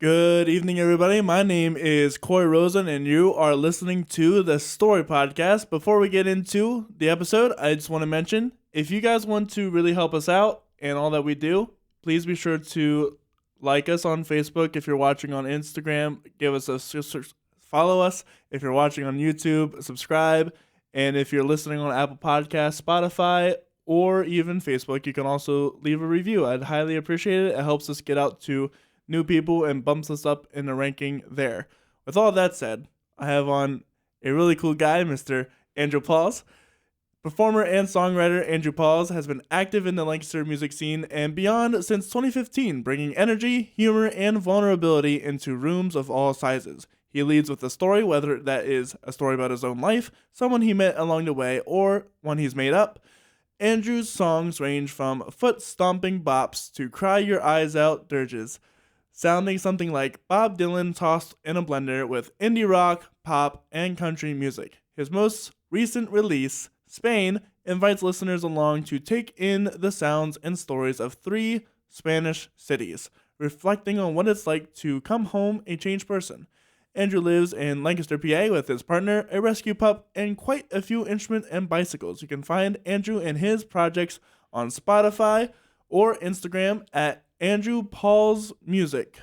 Good evening, everybody. My name is Corey Rosen, and you are listening to the Story Podcast. Before we get into the episode, I just want to mention, if you guys want to really help us out and all that we do, please be sure to like us on Facebook. If you're watching on Instagram, give us a follow us. If you're watching on YouTube, subscribe. And if you're listening on Apple Podcasts, Spotify, or even Facebook, you can also leave a review. I'd highly appreciate it. It helps us get out to new people and bumps us up in the ranking there. With all that said, I have on a really cool guy, Mr. Andrew Pauls. Performer and songwriter Andrew Pauls has been active in the Lancaster music scene and beyond since 2015, bringing energy, humor, and vulnerability into rooms of all sizes. He leads with a story, whether that is a story about his own life, someone he met along the way, or one he's made up. Andrew's songs range from foot-stomping bops to cry your eyes out dirges, sounding something like Bob Dylan tossed in a blender with indie rock, pop, and country music. His most recent release, Spain, invites listeners along to take in the sounds and stories of 3 Spanish cities, reflecting on what it's like to come home a changed person. Andrew lives in Lancaster, PA with his partner, a rescue pup, and quite a few instruments and bicycles. You can find Andrew and his projects on Spotify or Instagram at Andrew Pauls Music.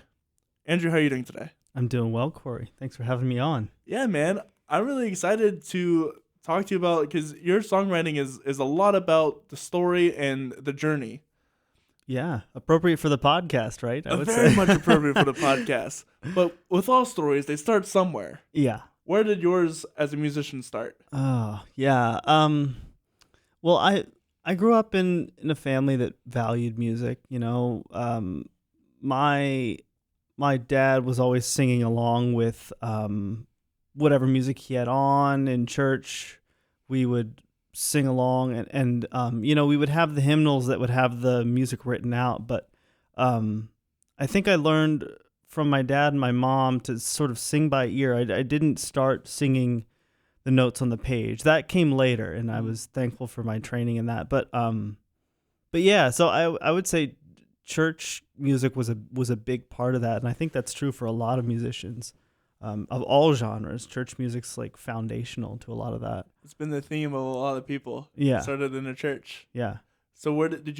Andrew, how are you doing today? I'm doing well, Corey. Thanks for having me on. Yeah, man. I'm really excited to talk to you about, because your songwriting is a lot about the story and the journey. Yeah, appropriate for the podcast, right? I would Very say. much appropriate for the podcast. But with all stories, they start somewhere. Yeah. Where did yours as a musician start? Oh, yeah. Well, I grew up in a family that valued music. You know, my dad was always singing along with whatever music he had on in church. We would sing along, and you know, we would have the hymnals that would have the music written out. But I think I learned from my dad and my mom to sort of sing by ear. I didn't start singing the notes on the page. That came later, and I was thankful for my training in that. But yeah, so I would say church music was a big part of that, and I think that's true for a lot of musicians of all genres. Church music's like foundational to a lot of that. It's been the theme of a lot of people. Yeah, Started in a church. yeah. So when did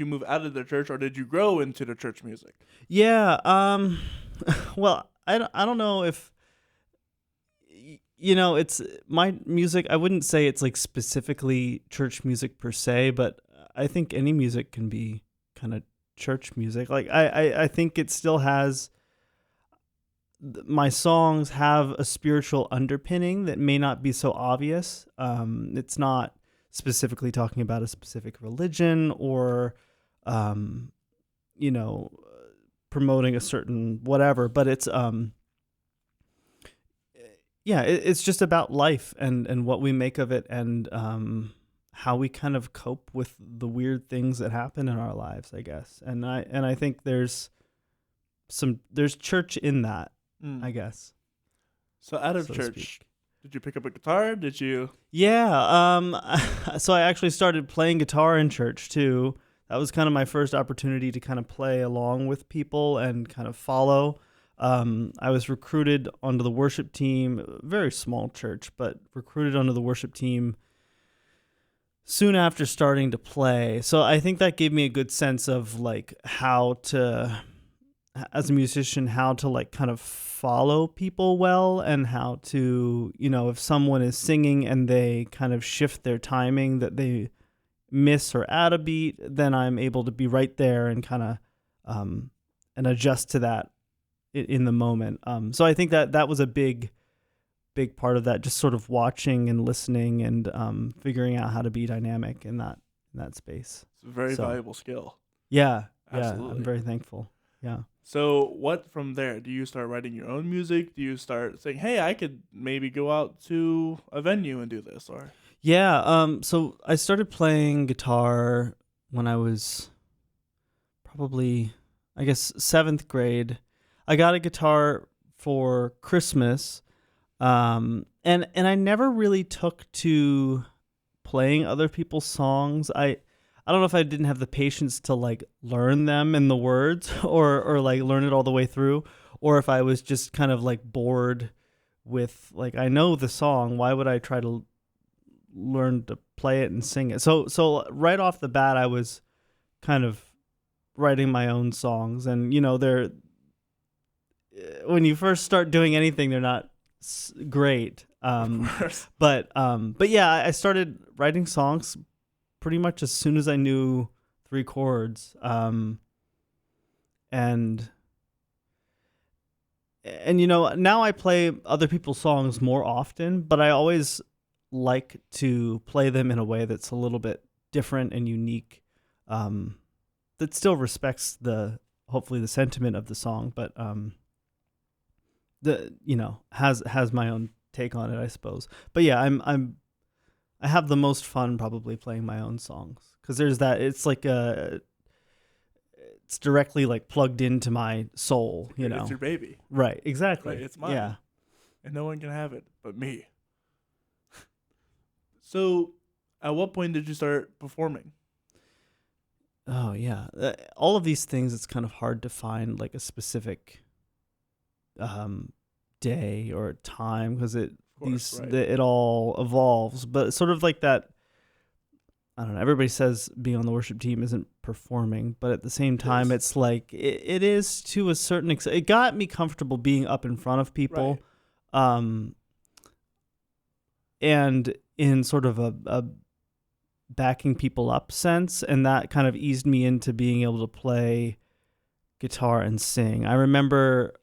you move out of the church, or did you grow into the church music? Yeah. Well, I don't know if, you know, it's my music. I wouldn't say it's like specifically church music per se, but I think any music can be kind of church music. Like I think it still has, my songs have a spiritual underpinning that may not be so obvious. It's not specifically talking about a specific religion or, you know, promoting a certain whatever, but it's, yeah, it's just about life and what we make of it, and how we kind of cope with the weird things that happen in our lives, I guess. And I think there's church in that, I guess. So out of church, did you pick up a guitar? Did you? Yeah. So I actually started playing guitar in church too. That was kind of my first opportunity to kind of play along with people and kind of follow. I was recruited onto the worship team, a very small church, but recruited onto the worship team soon after starting to play. So I think that gave me a good sense of like how to, as a musician, how to like kind of follow people well, and how to, you know, if someone is singing and they kind of shift their timing, that they miss or add a beat, then I'm able to be right there and kind of and adjust to that in the moment. So I think that was a big part of that, just sort of watching and listening and figuring out how to be dynamic in that space. It's a very valuable skill. Yeah, Absolutely. yeah, I'm very thankful. Yeah. So what from there? Do you start writing your own music? Do you start saying, hey, I could maybe go out to a venue and do this? Or Yeah, so I started playing guitar when I was probably, I guess, 7th grade. I got a guitar for Christmas, and I never really took to playing other people's songs. I don't know if I didn't have the patience to like learn them and the words or like learn it all the way through, or if I was just kind of like bored with like, I know the song, why would I try to learn to play it and sing it? So right off the bat, I was kind of writing my own songs, and they're, when you first start doing anything, they're not great. Of course. But yeah, I started writing songs pretty much as soon as I knew 3 chords. And now I play other people's songs more often, but I always like to play them in a way that's a little bit different and unique, that still respects hopefully the sentiment of the song, but has my own take on it, I suppose. But yeah, I have the most fun probably playing my own songs, because there's that, it's like it's directly like plugged into my soul, It's your baby. Right, exactly. Right, it's mine. Yeah. And no one can have it but me. So, at what point did you start performing? Oh, yeah. All of these things, it's kind of hard to find like a specific day or time, because it all evolves. But sort of like that, I don't know, everybody says being on the worship team isn't performing, but at the same time, it's like, it is to a certain extent. It got me comfortable being up in front of people. Right. And in sort of a backing people up sense, and that kind of eased me into being able to play guitar and sing. I remember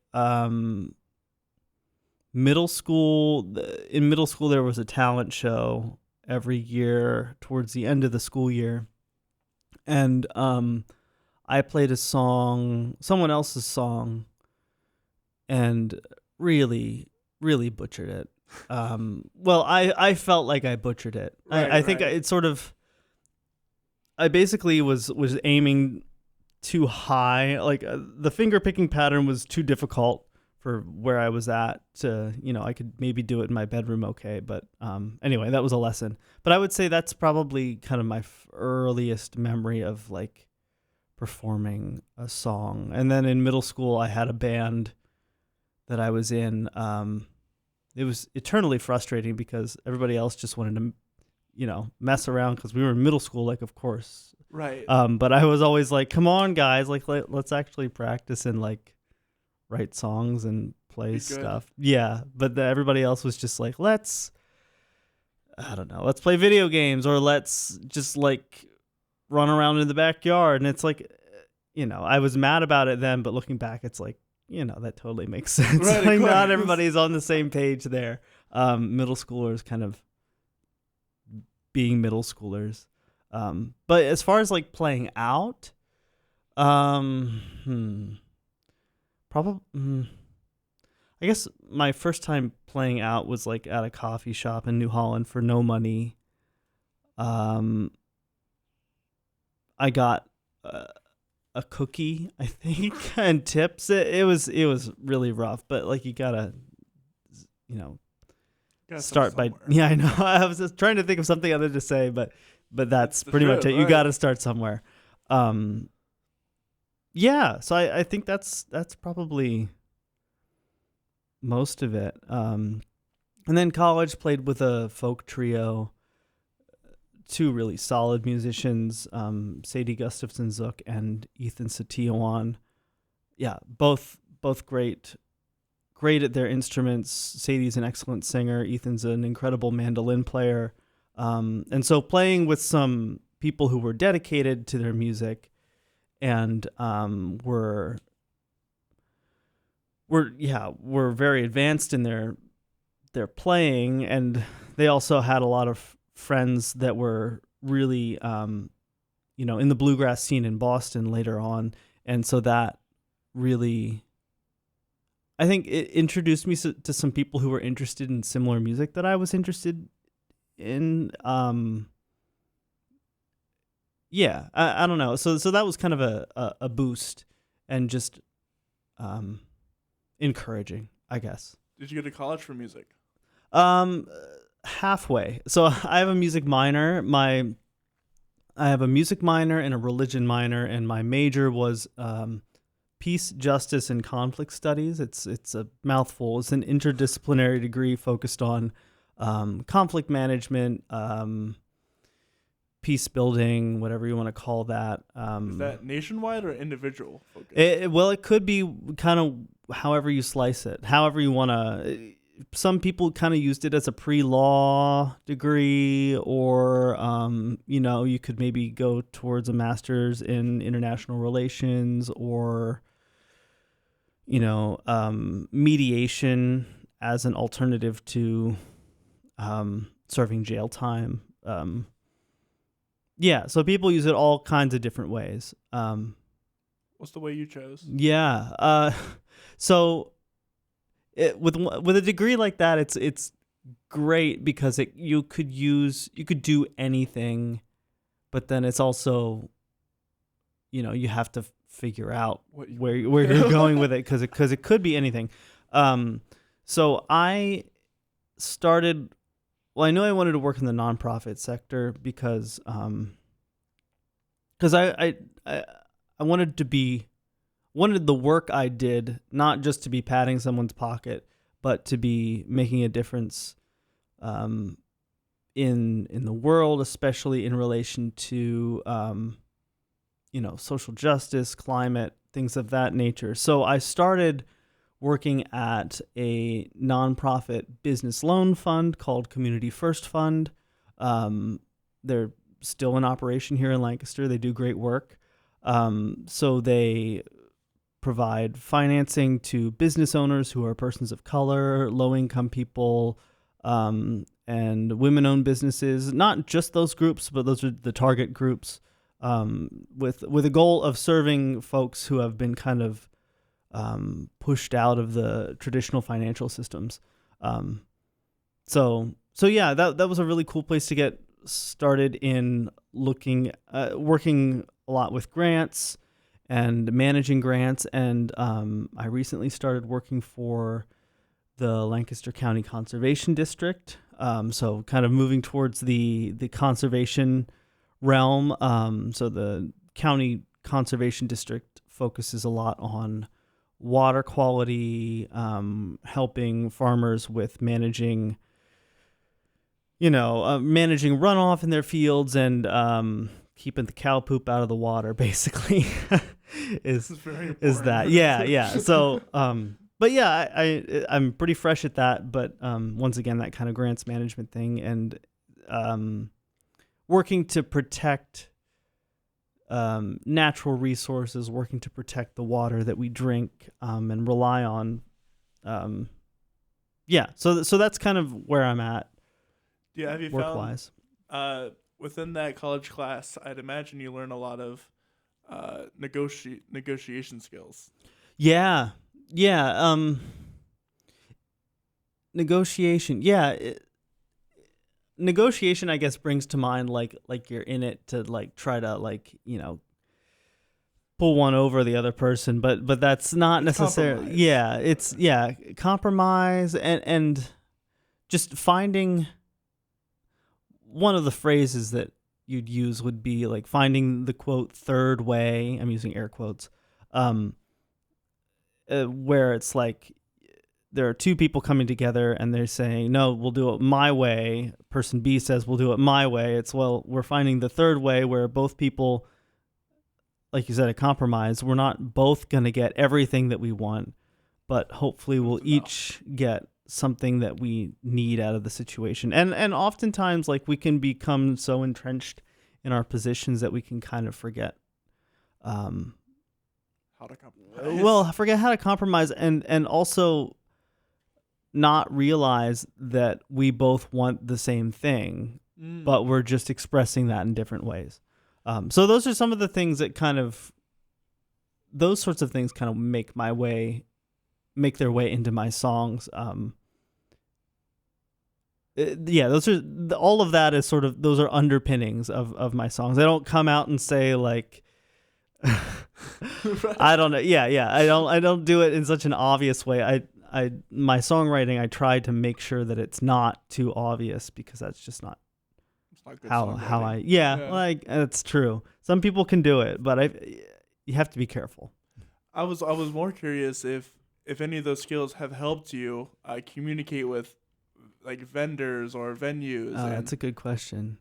middle school. In middle school, there was a talent show every year towards the end of the school year, and I played a song, someone else's song, and really, really butchered it. Well, I felt like I butchered it. I think it sort of, I basically was aiming too high. Like the finger picking pattern was too difficult for where I was at to, I could maybe do it in my bedroom. Okay. But, anyway, that was a lesson, but I would say that's probably kind of my earliest memory of like performing a song. And then in middle school, I had a band that I was in. It was eternally frustrating because everybody else just wanted to, mess around, because we were in middle school, like, of course. Right. But I was always like, come on, guys, like, let's actually practice and, like, write songs and play stuff. Yeah, but everybody else was just like, let's play video games, or let's just, like, run around in the backyard. And it's like, I was mad about it then, but looking back, it's like, that totally makes sense. Right, like, not everybody's on the same page there. Middle schoolers kind of being middle schoolers. But as far as like playing out, probably, I guess my first time playing out was like at a coffee shop in New Holland for no money. I got a cookie, I think, and tips. It was really rough, but like you gotta start by. Yeah, I know. I was just trying to think of something other to say, but that's pretty much it. You got to start somewhere. Yeah. So I think that's probably most of it. And then college, played with a folk trio. 2 really solid musicians, Sadie Gustafson-Zook and Ethan Satiowan. Yeah, both great at their instruments. Sadie's an excellent singer. Ethan's an incredible mandolin player. And so playing with some people who were dedicated to their music and were very advanced in their playing, and they also had a lot of friends that were really, in the bluegrass scene in Boston later on. And so that really, I think it introduced me to some people who were interested in similar music that I was interested in. Yeah, I don't know. So that was kind of a boost and just encouraging, I guess. Did you go to college for music? Halfway. So I have a music minor. I have a music minor and a religion minor, and my major was Peace, Justice, and Conflict Studies. It's a mouthful. It's an interdisciplinary degree focused on conflict management, peace building, whatever you want to call that. Is that nationwide or individual focus? It could be kind of however you slice it, however you want to. Some people kind of used it as a pre-law degree, or you could maybe go towards a master's in international relations, or mediation as an alternative to serving jail time. So people use it all kinds of different ways. What's the way you chose? Yeah. So with a degree like that, it's great because you could do anything, but then it's also, you have to figure out where you're going with it, because it could be anything. So I started. Well, I know I wanted to work in the nonprofit sector because I wanted the work I did not just to be patting someone's pocket, but to be making a difference in the world, especially in relation to social justice, climate, things of that nature. So I started working at a nonprofit business loan fund called Community First Fund. They're still in operation here in Lancaster. They do great work. So they provide financing to business owners who are persons of color, low-income people, and women-owned businesses. Not just those groups, but those are the target groups, with a goal of serving folks who have been kind of pushed out of the traditional financial systems. So yeah, that was a really cool place to get started in working a lot with grants and managing grants. And I recently started working for the Lancaster County Conservation District. So kind of moving towards the conservation realm. So the County Conservation District focuses a lot on water quality, helping farmers with managing runoff in their fields, and keeping the cow poop out of the water, basically. is that. Yeah. So but yeah, I'm pretty fresh at that, but once again, that kind of grants management thing, and working to protect natural resources, working to protect the water that we drink and rely on. So that's kind of where I'm at. Yeah, have you work-wise found within that college class, I'd imagine you learn a lot of negotiation skills. Yeah. Negotiation. Yeah. Negotiation, I guess, brings to mind like you're in it to like try to like pull one over the other person, but that's not necessarily. Yeah, it's compromise and just finding. One of the phrases that you'd use would be like finding the quote third way. I'm using air quotes, where it's like there are two people coming together and they're saying, no, we'll do it my way. Person B says, we'll do it my way. It's, well, we're finding the third way where both people, like you said, a compromise. We're not both going to get everything that we want, but hopefully we'll each get something that we need out of the situation. And oftentimes, like, we can become so entrenched in our positions that we can kind of forget how to compromise. Well, forget how to compromise, and also not realize that we both want the same thing, but we're just expressing that in different ways. So those are some of the things that those sorts of things kind of make their way into my songs. Those are all of that is sort of, those are underpinnings of my songs. I don't come out and say like, I don't know. Yeah. I don't do it in such an obvious way. My songwriting, I try to make sure that it's not too obvious, because that's just not how like that's true. Some people can do it, but you have to be careful. I was more curious if any of those skills have helped you communicate with like vendors or venues, That's and a good question.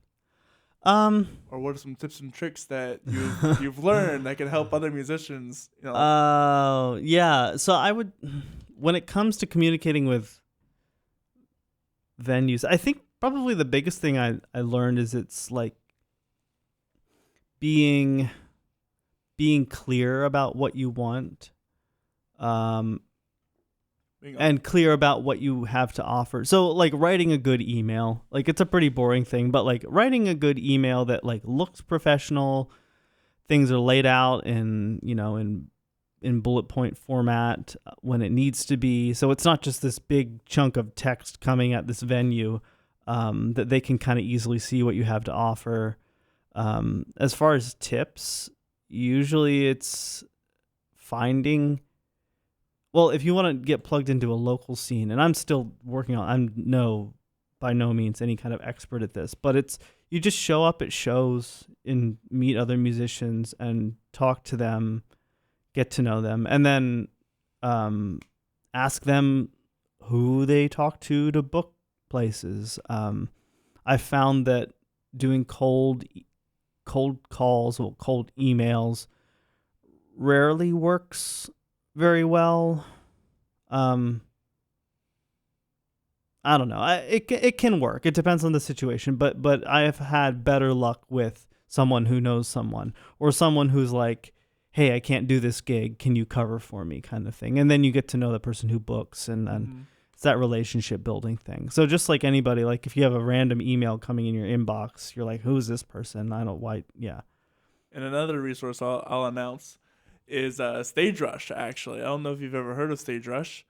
or what are some tips and tricks that you've learned that can help other musicians? Yeah. So I would, when it comes to communicating with venues, I think probably the biggest thing I learned is it's like being clear about what you want, and clear about what you have to offer. So like writing a good email, like it's a pretty boring thing, but like writing a good email that like looks professional, things are laid out in bullet point format when it needs to be. So it's not just this big chunk of text coming at this venue, that they can kind of easily see what you have to offer. As far as tips, usually it's finding, well, if you want to get plugged into a local scene, and I'm still working on, I'm by no means any kind of expert at this, but it's, you just show up at shows and meet other musicians and talk to them, get to know them, and then ask them who they talk to book places. I found that doing cold calls or cold emails rarely works very well. I don't know. It can work. It depends on the situation, but I have had better luck with someone who knows someone, or someone who's like, "Hey, I can't do this gig. Can you cover for me?" kind of thing. And then you get to know the person who books, and then it's that relationship building thing. So just like anybody, like if you have a random email coming in your inbox, you're like, "Who's this person? I don't why." Yeah. And another resource I'll announce is Stage Rush. Actually, I don't know if you've ever heard of Stage Rush,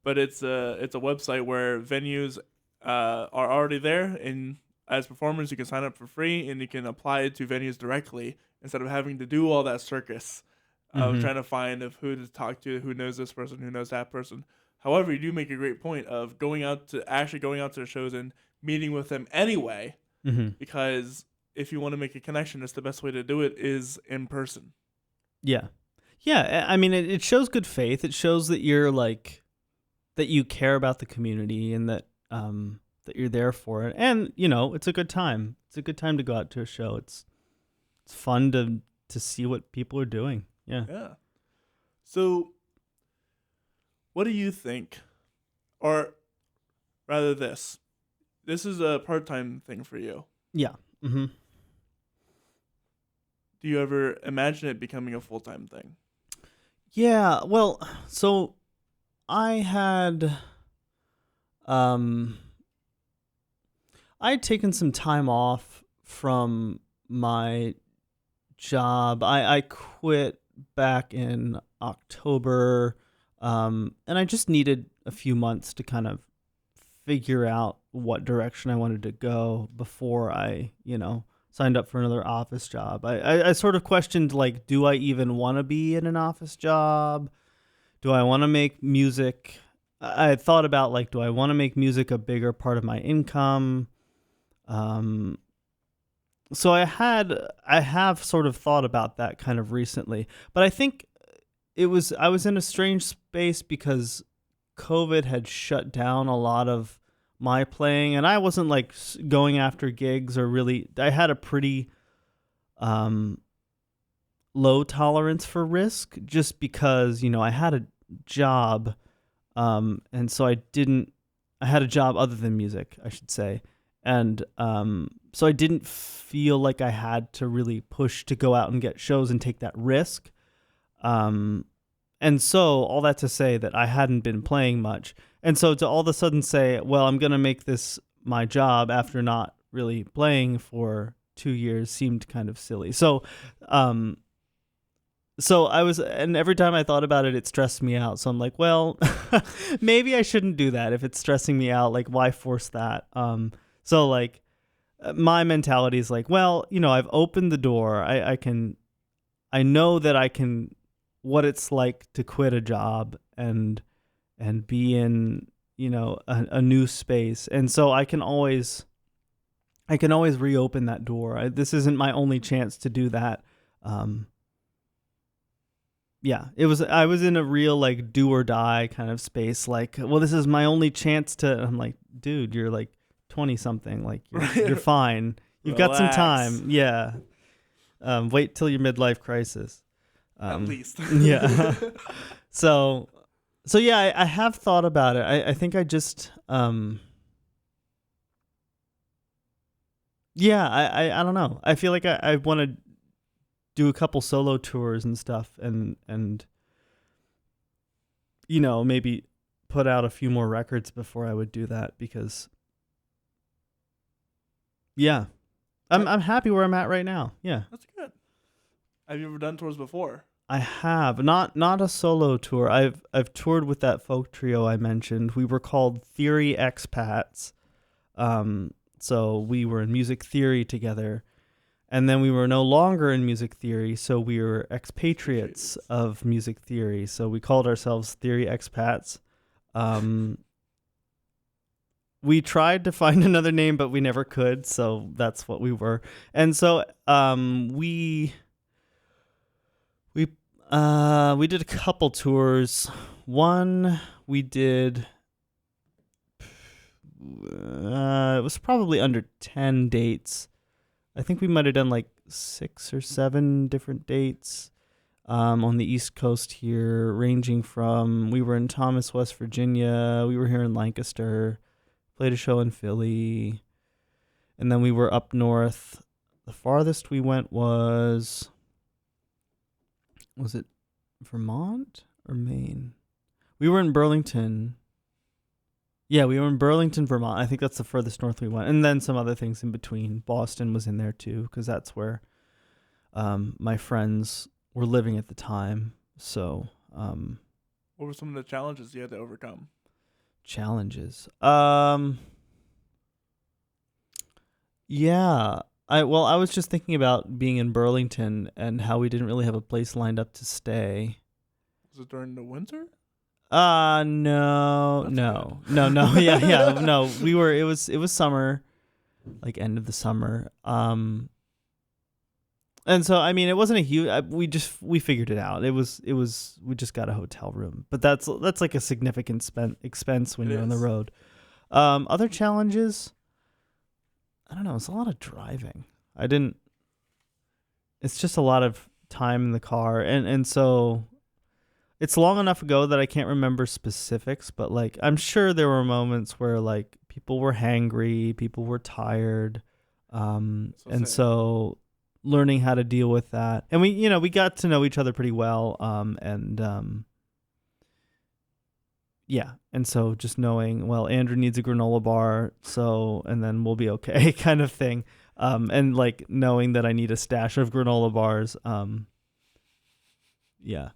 but it's a website where venues are already there, and as performers you can sign up for free and you can apply it to venues directly instead of having to do all that circus of trying to find of who to talk to, who knows this person, who knows that person. However, you do make a great point of going out to the shows and meeting with them anyway, because if you want to make a connection, it's the best way to do it is in person. Yeah. Yeah, I mean, it shows good faith. It shows that you're like, that you care about the community, and that that you're there for it. And, it's a good time. It's a good time to go out to a show. It's fun to see what people are doing. Yeah. Yeah. So what do you think? Or rather this is a part-time thing for you. Yeah. Mm-hmm. Do you ever imagine it becoming a full-time thing? Yeah, well, so I had I'd taken some time off from my job. I quit back in October, and I just needed a few months to kind of figure out what direction I wanted to go before I, signed up for another office job. I sort of questioned, like, do I even want to be in an office job? Do I want to make music? I had thought about, like, do I want to make music a bigger part of my income? So I have sort of thought about that kind of recently, but I think I was in a strange space because COVID had shut down a lot of my playing, and I wasn't like going after gigs or really. I had a pretty low tolerance for risk, just because I had a job, and so I had a job other than music, I should say, and so I didn't feel like I had to really push to go out and get shows and take that risk. And so all that to say that I hadn't been playing much. And so to all of a sudden say, well, I'm going to make this my job after not really playing for 2 years seemed kind of silly. So I was, and every time I thought about it, it stressed me out. So I'm like, well, maybe I shouldn't do that. If it's stressing me out, like, why force that? So like my mentality is like, well, I've opened the door. I know that I can, what it's like to quit a job and be in, a new space. And so I can always reopen that door. This isn't my only chance to do that. yeah, I was in a real like do or die kind of space. Like, well, this is my only chance to. I'm like, dude, you're like 20 something. Like, you're fine. You've got some time. Yeah. Wait till your midlife crisis. At least. Yeah. So yeah, I have thought about it. I think I just yeah, I don't know. I feel like I want to do a couple solo tours and stuff, and maybe put out a few more records before I would do that, because yeah, I'm happy where I'm at right now. Yeah, that's good. Have you ever done tours before? I have not a solo tour. I've toured with that folk trio I mentioned. We were called Theory Expats. So we were in music theory together, and then we were no longer in music theory, so we were expatriates of music theory. So we called ourselves Theory Expats. We tried to find another name, but we never could, so that's what we were. And so we did a couple tours. One we did, it was probably under 10 dates. I think we might have done like 6 or 7 different dates on the East Coast here, ranging from, we were in Thomas, West Virginia. We were here in Lancaster, played a show in Philly, and then we were up north. The farthest we went was it Vermont or Maine? We were in Burlington. Yeah, we were in Burlington, Vermont. I think that's the furthest north we went. And then some other things in between. Boston was in there too, because that's where my friends were living at the time. So, what were some of the challenges you had to overcome? Challenges. Yeah. I was just thinking about being in Burlington and how we didn't really have a place lined up to stay. Was it during the winter? No. Yeah. No, it was summer, like end of the summer. And so, I mean, it wasn't a huge, we figured it out. We just got a hotel room, but that's like a significant expense when you're on the road. Other challenges, I don't know. It's a lot of driving. It's just a lot of time in the car. And so it's long enough ago that I can't remember specifics, but like, I'm sure there were moments where like people were hangry, people were tired. So learning how to deal with that. And we got to know each other pretty well. Yeah. And so just knowing, well, Andrew needs a granola bar, and then we'll be okay kind of thing. And like knowing that I need a stash of granola bars. Yeah.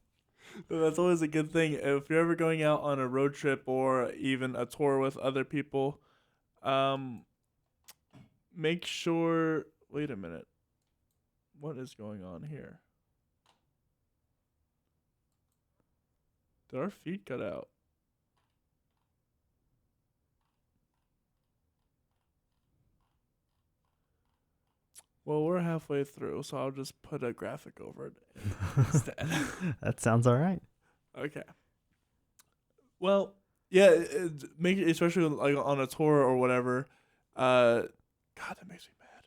That's always a good thing. If you're ever going out on a road trip or even a tour with other people, make sure, wait a minute. What is going on here? Did our feed cut out? Well, we're halfway through, so I'll just put a graphic over it instead. That sounds all right. Okay. Well, yeah, especially like on a tour or whatever. God, that makes me mad.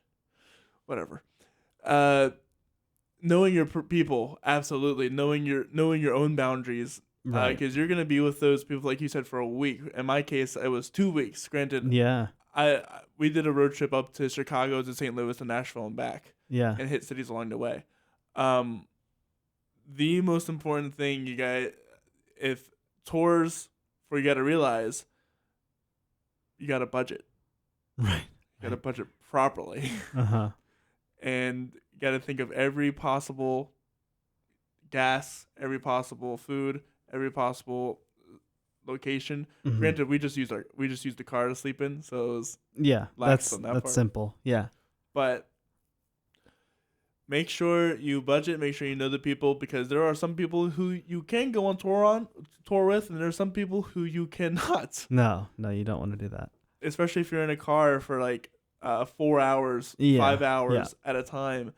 Whatever. Knowing your people, absolutely. Knowing your own boundaries, right? Because you're gonna be with those people, like you said, for a week. In my case, it was 2 weeks. Granted, yeah. We did a road trip up to Chicago, to St. Louis, to Nashville, and back. Yeah. And hit cities along the way. The most important thing you got, if tours, you got to realize, you got to budget. Right. You got to budget properly. And you got to think of every possible gas, every possible food, every possible location. Mm-hmm. Granted, we just used the car to sleep in, so it was that's part. simple. Yeah. But make sure you budget, make sure you know the people, because there are some people who you can go on tour with, and there are some people who you cannot. No, you don't want to do that. Especially if you're in a car for like 4 hours, 5 hours at a time.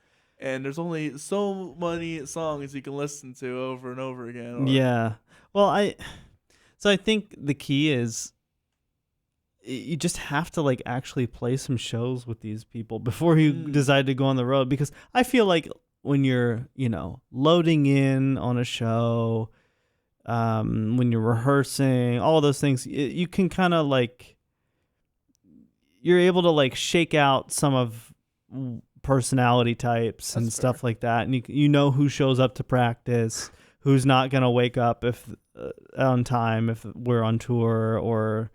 and there's only so many songs you can listen to over and over again. Or, Yeah. Well, I think the key is you just have to like actually play some shows with these people before you decide to go on the road, because I feel like when you're, loading in on a show, when you're rehearsing, all those things, you can kind of like, you're able to like shake out some of personality types and stuff like that. And you know who shows up to practice, who's not going to wake up if on time, if we're on tour, or,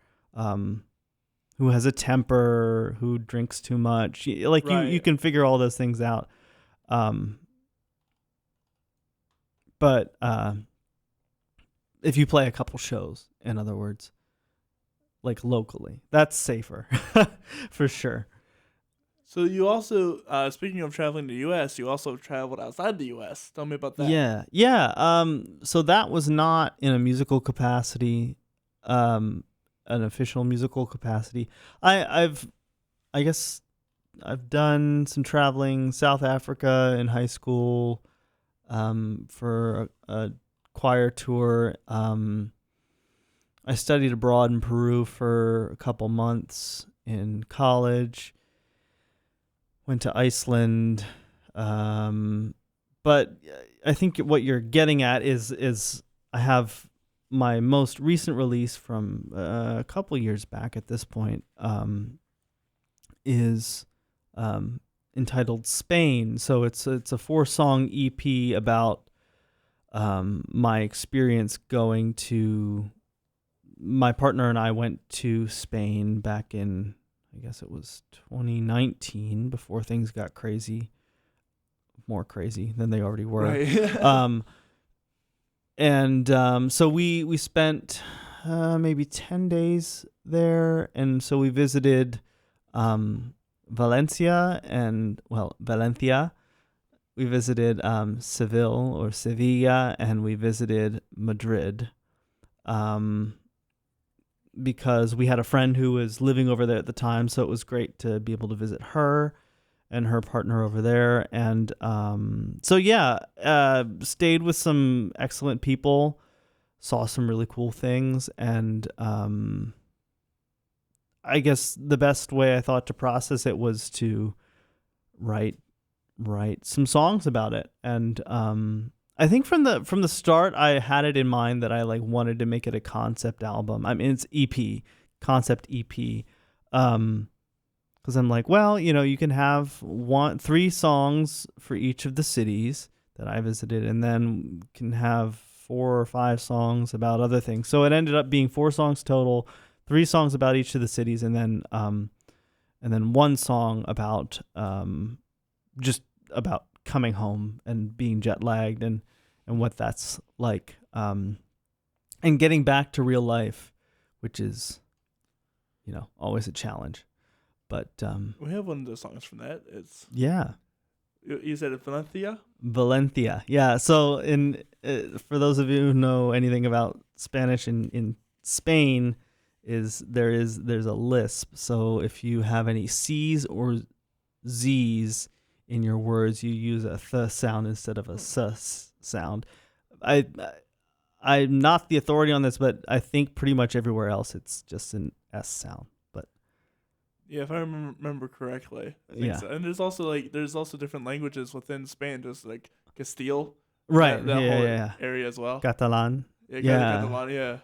who has a temper, who drinks too much. Like you can figure all those things out. But if you play a couple shows, in other words, like locally, that's safer for sure. So you also, speaking of traveling to the U.S., you also traveled outside the U.S. Tell me about that. Yeah. So that was not in a musical capacity, an official musical capacity. I guess I've done some traveling South Africa in high school, for a choir tour. I studied abroad in Peru for a couple months in college. Went to Iceland. But I think what you're getting at is I have my most recent release from a couple years back at this point, is entitled Spain. So it's a 4-song EP about my experience going to. My partner and I went to Spain back in, I guess it was 2019, before things got more crazy than they already were. Right. So we spent maybe 10 days there, and so we visited Valencia. We visited Seville or Sevilla, and we visited Madrid. Because we had a friend who was living over there at the time, so it was great to be able to visit her and her partner over there. And stayed with some excellent people, saw some really cool things, and I guess the best way I thought to process it was to write some songs about it. And I think from the start, I had it in mind that I like wanted to make it a concept album. I mean, it's concept EP. Because I'm like, well, you can have 3 songs for each of the cities that I visited, and then can have 4 or 5 songs about other things. So it ended up being 4 songs total, 3 songs about each of the cities, and then 1 song about just about coming home and being jet lagged and what that's like, and getting back to real life, which is, always a challenge. But we have one of those songs from that. It's yeah. You said it, Valencia. Yeah. So for those of you who know anything about Spanish, in Spain there's a lisp. So if you have any C's or Z's in your words, you use a th sound instead of a s sound. I'm not the authority on this, but I think pretty much everywhere else it's just an S sound. But yeah, if I remember correctly, I think yeah. so. And there's also different languages within Spain, just like Castile, right? that whole Yeah. area as well. Catalan. Yeah, Catalan. Yeah.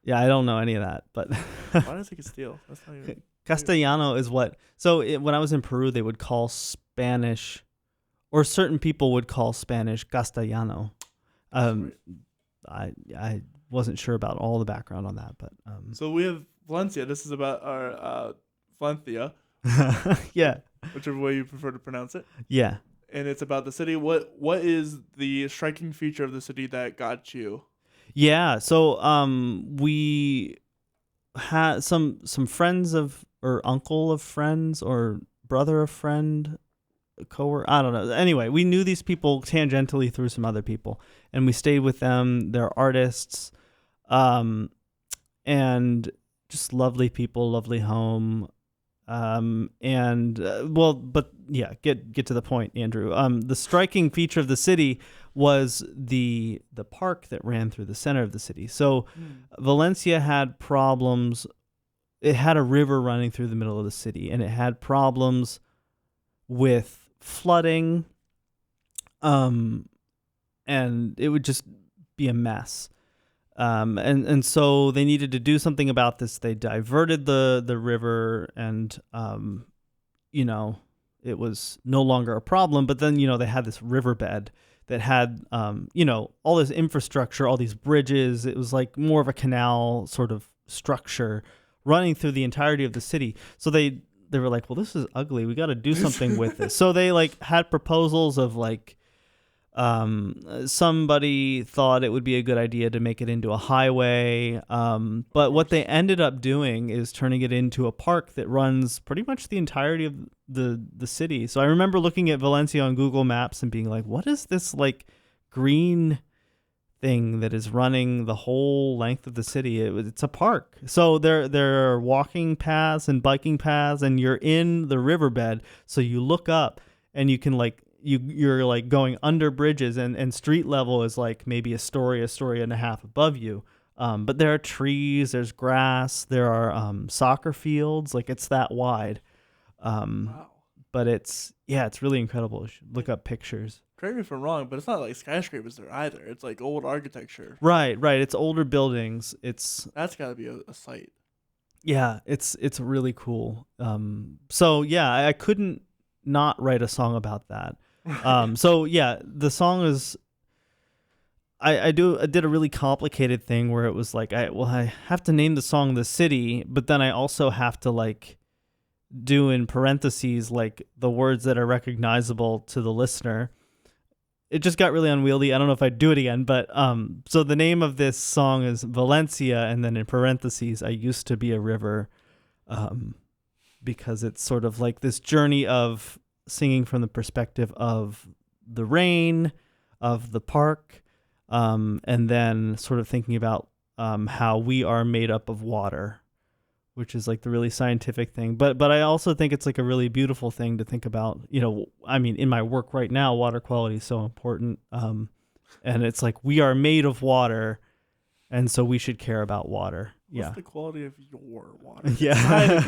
Yeah, I don't know any of that, but why did I say Castile? That's not even. Castellano is what. So when I was in Peru, they would call Spanish, or certain people would call Spanish Castellano. I wasn't sure about all the background on that, but so we have Valencia. This is about our Valencia. Yeah. Whichever way you prefer to pronounce it. Yeah. And it's about the city. What is the striking feature of the city that got you? Yeah. So we had some friends or uncle of friends or brother of friend, coworker, I don't know. Anyway, we knew these people tangentially through some other people, and we stayed with them. They're artists, and just lovely people, lovely home. Get to the point, Andrew. The striking feature of the city was the park that ran through the center of the city. So Valencia had problems. It had a river running through the middle of the city, and it had problems with flooding, and it would just be a mess. And so they needed to do something about this. They diverted the river, and it was no longer a problem. But then they had this riverbed that had all this infrastructure, all these bridges. It was like more of a canal sort of structure running through the entirety of the city. So they were like, well, this is ugly. We got to do something with this. So they had proposals of somebody thought it would be a good idea to make it into a highway. But what they ended up doing is turning it into a park that runs pretty much the entirety of the city. So I remember looking at Valencia on Google Maps and being like, what is this green thing that is running the whole length of the city? It's a park. So there are walking paths and biking paths, and you're in the riverbed. So you look up and you can you're going under bridges, and street level is maybe a story and a half above you. But there are trees, there's grass, there are soccer fields. It's that wide. Wow. But it's really incredible. You should look up pictures. Correct me if I'm wrong, but it's not skyscrapers there either. It's old architecture. Right. It's older buildings. That's got to be a sight. Yeah, it's really cool. I couldn't not write a song about that. The song is. I did a really complicated thing where it was I have to name the song The City, but then I also have to do in parentheses the words that are recognizable to the listener. It just got really unwieldy. I don't know if I'd do it again, but so the name of this song is Valencia, and then in parentheses, I used to be a river, because it's sort of this journey of singing from the perspective of the rain, of the park, and then sort of thinking about how we are made up of water, which is the really scientific thing. But I also think it's a really beautiful thing to think about. In my work right now, water quality is so important. And it's we are made of water, and so we should care about water. What's the quality of your water? Yeah.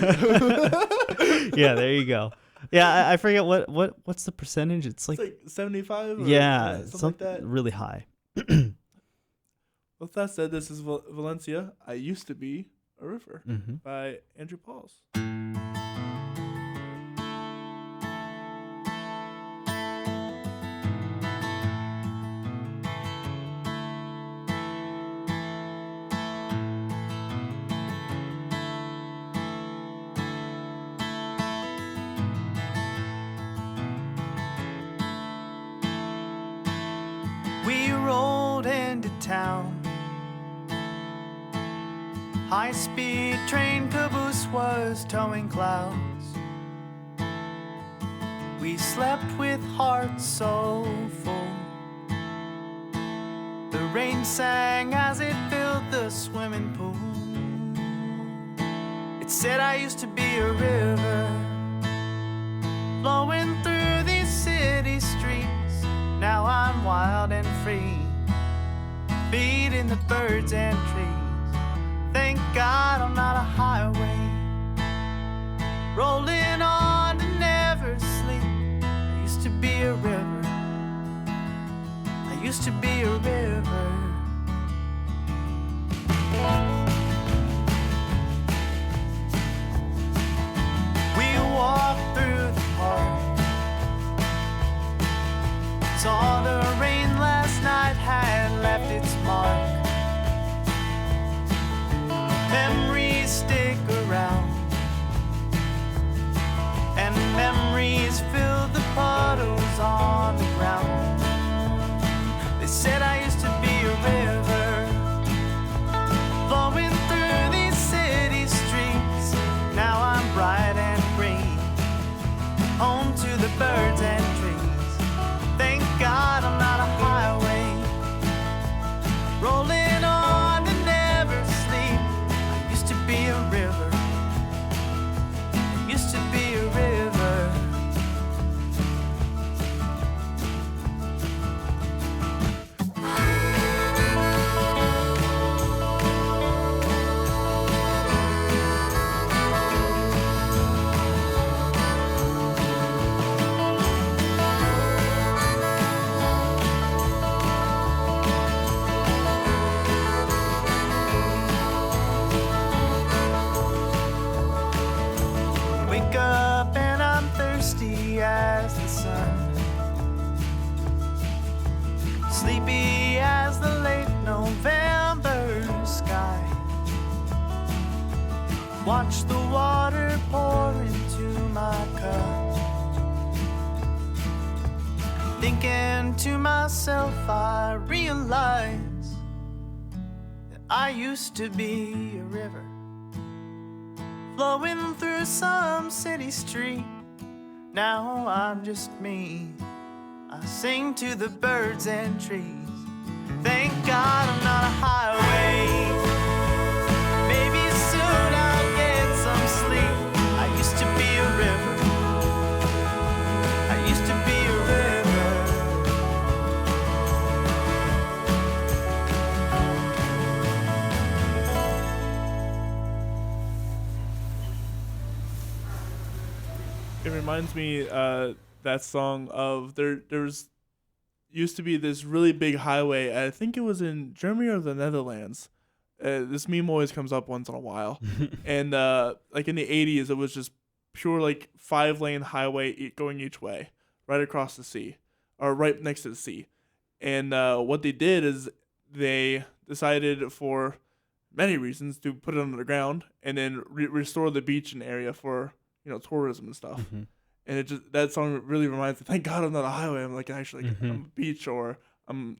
Yeah, there you go. Yeah, I forget what's the percentage. It's 75. Yeah, something like that. Really high. With that said, this is Valencia. I used to be a river by Andrew Pauls. We rolled into town. High-speed train caboose was towing clouds. We slept with hearts so full. The rain sang as it filled the swimming pool. It said I used to be a river, flowing through these city streets. Now I'm wild and free, feeding the birds and trees. Thank God I'm not a highway, rolling on to never sleep. I used to be a river, I used to be a river. We walked through the park, saw the rain last night had left its mark. Memories stick around, and memories fill the puddles on the ground. They said I used to be a river, flowing through these city streets. Now I'm bright and green, home to the birds and trees. Thank God I'm not a highway, rolling on to never sleep. I used to be a river, watch the water pour into my cup. Thinking to myself, I realize that I used to be a river flowing through some city street. Now I'm just me. I sing to the birds and trees. Thank God I'm not a highway. Maybe soon I'll get some sleep. I used to be a river. I used to be a river. It reminds me that song of there's used to be this really big highway. I think it was in Germany or the Netherlands. This meme always comes up once in a while. And like in the 80s, it was just pure like 5-lane highway going each way, right across the sea, or right next to the sea. And what they did is they decided for many reasons to put it under the ground and then restore the beach and area for, you know, tourism and stuff. Mm-hmm. And it just, that song really reminds me, thank God I'm not a highway. I'm like actually Mm-hmm. I'm a beach, or I'm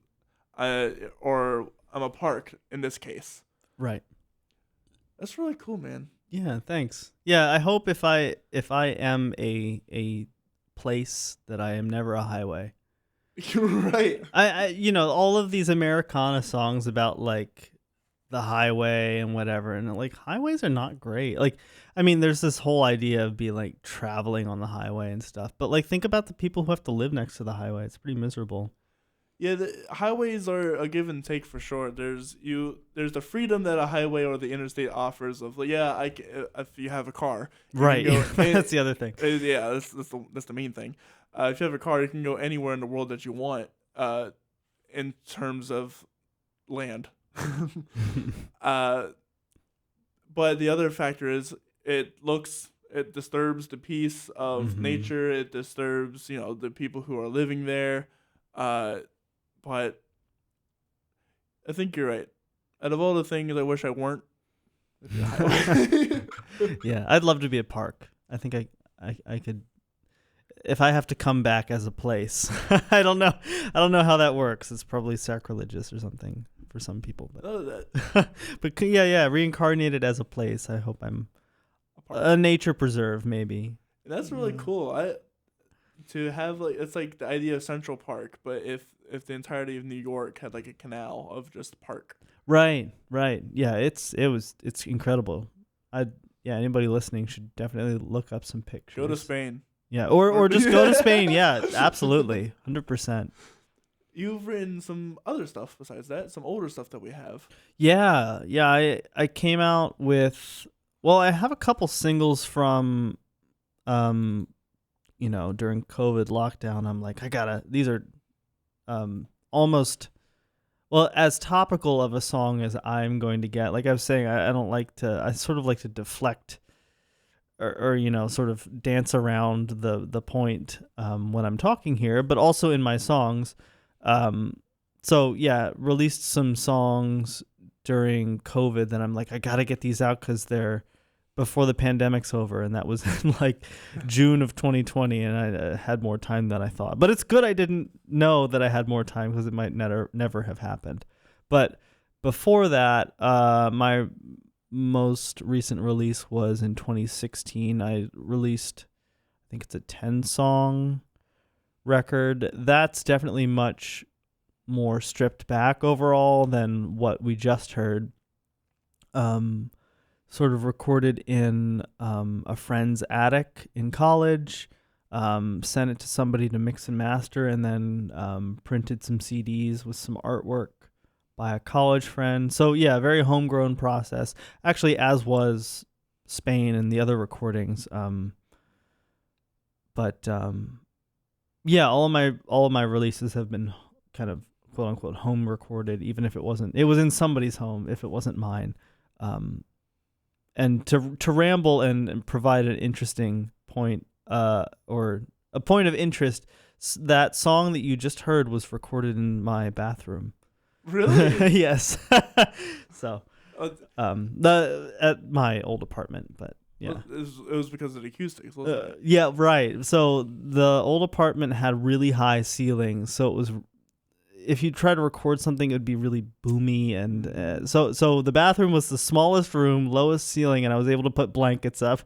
a park in this case. Right. That's really cool, man. Yeah, thanks. Yeah, I hope if I am a place that I am never a highway. You're right. I you know, all of these Americana songs about like the highway and whatever, and like highways are not great. Like, I mean, there's this whole idea of being like traveling on the highway and stuff, but like think about the people who have to live next to the highway. It's pretty miserable. Yeah, the highways are a give and take for sure. There's the freedom that a highway or the interstate offers of, like, yeah, if you have a car, you can Right. go- That's the other thing. Yeah, that's the main thing. If you have a car, you can go anywhere in the world that you want. In terms of land. But the other factor is it disturbs the peace of Mhm. nature. It disturbs, you know, the people who are living there. But I think you're right. Out of all the things I wish I weren't. it'd be a highway. Yeah, I'd love to be a park. I think I could, if I have to come back as a place. I don't know how that works. It's probably sacrilegious or something for some people, but None of that. but yeah, reincarnated as a place. I hope I'm a nature preserve, maybe. And that's really cool. To have, like, it's like the idea of Central Park, but if the entirety of New York had like a canal of just park. Right. Yeah, it's incredible. Anybody listening should definitely look up some pictures. Go to Spain. Yeah, or just go to Spain. Yeah, absolutely, 100%. You've written some other stuff besides that, some older stuff that we have. Yeah. I came out with, well, I have a couple singles from, you know, during COVID lockdown. I'm like, these are, almost, well, as topical of a song as I'm going to get. Like I was saying, I sort of like to deflect or you know, sort of dance around the point when I'm talking here, but also in my songs. So yeah, released some songs during COVID that I'm like, I gotta get these out because they're before the pandemic's over, and that was in like June of 2020, and I had more time than I thought. But it's good I didn't know that I had more time because it might never have happened. But before that, my most recent release was in 2016. I released, I think it's a 10-song record. That's definitely much more stripped back overall than what we just heard. Sort of recorded in a friend's attic in college, sent it to somebody to mix and master, and then printed some CDs with some artwork by a college friend. So yeah, very homegrown process, actually, as was Spain and the other recordings. But yeah, all of my releases have been kind of quote unquote home recorded, even if it was in somebody's home if it wasn't mine. And to ramble and provide an interesting point, or a point of interest, that song that you just heard was recorded in my bathroom. Really? Yes. So At my old apartment, but yeah. It was because of the acoustics, wasn't it? Yeah, right. So the old apartment had really high ceilings, so it was. If you try to record something, it would be really boomy, and so the bathroom was the smallest room, lowest ceiling, and I was able to put blankets up,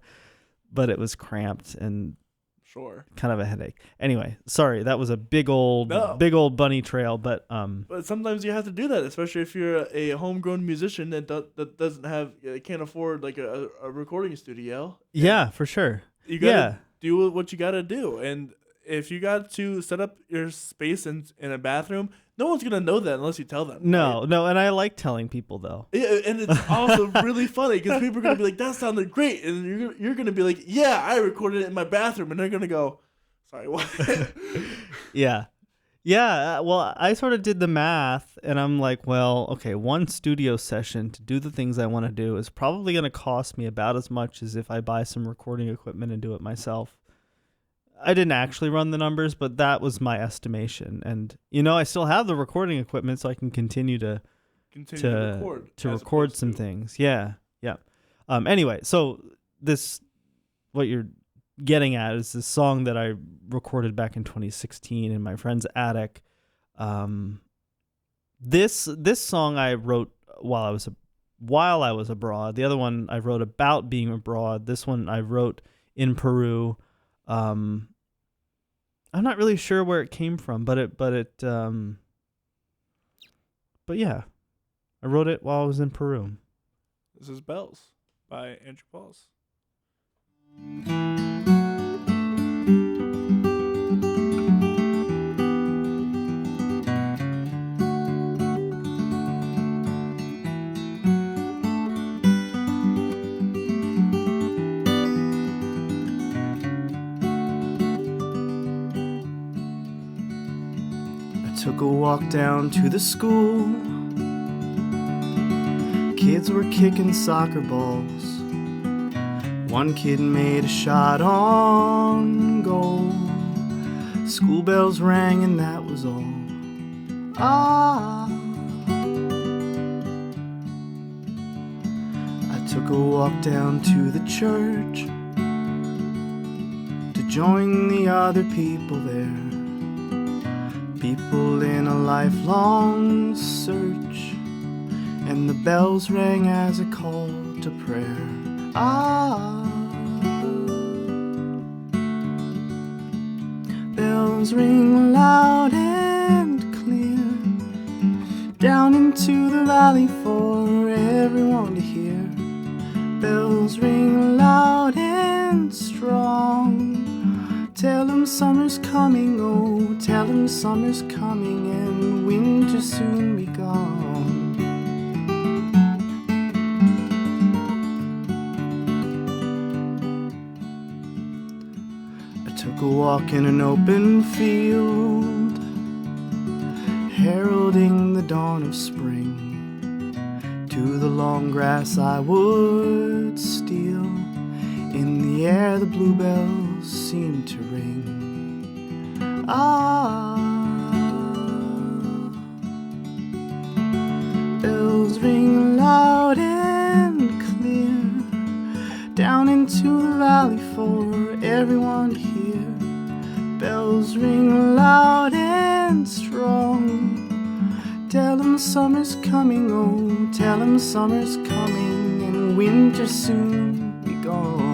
but it was cramped and kind of a headache. Anyway, sorry, that was a big old bunny trail, but sometimes you have to do that, especially if you're a homegrown musician that can't afford like a recording studio. Yeah, for sure. You gotta do what you gotta do, and if you got to set up your space in a bathroom, no one's going to know that unless you tell them. No, and I like telling people, though. Yeah, and it's also really funny because people are going to be like, that sounded great. And you're going to be like, yeah, I recorded it in my bathroom. And they're going to go, sorry, what? Yeah. Yeah, well, I sort of did the math, and I'm like, well, okay, one studio session to do the things I want to do is probably going to cost me about as much as if I buy some recording equipment and do it myself. I didn't actually run the numbers, but that was my estimation. And, I still have the recording equipment, so I can continue to record some things. Yeah. Anyway, so what you're getting at is this song that I recorded back in 2016 in my friend's attic. This song I wrote while I was abroad. The other one I wrote about being abroad. This one I wrote in Peru. I'm not really sure where it came from, but yeah, I wrote it while I was in Peru. This is Bells by Andrew Pauls. Took a walk down to the school. Kids were kicking soccer balls. One kid made a shot on goal. School bells rang and that was all. I took a walk down to the church to join the other people there. People in a lifelong search, and the bells rang as a call to prayer. Bells ring loud and clear, down into the valley for everyone to hear. Bells ring loud and strong, tell them summer's coming, oh, tell them summer's coming and winter soon be gone. I took a walk in an open field, heralding the dawn of spring. To the long grass I would steal, in the air the bluebells seemed to ring. Bells ring loud and clear, down into the valley for everyone to hear. Bells ring loud and strong, tell them summer's coming, oh, tell them summer's coming and winter soon be gone.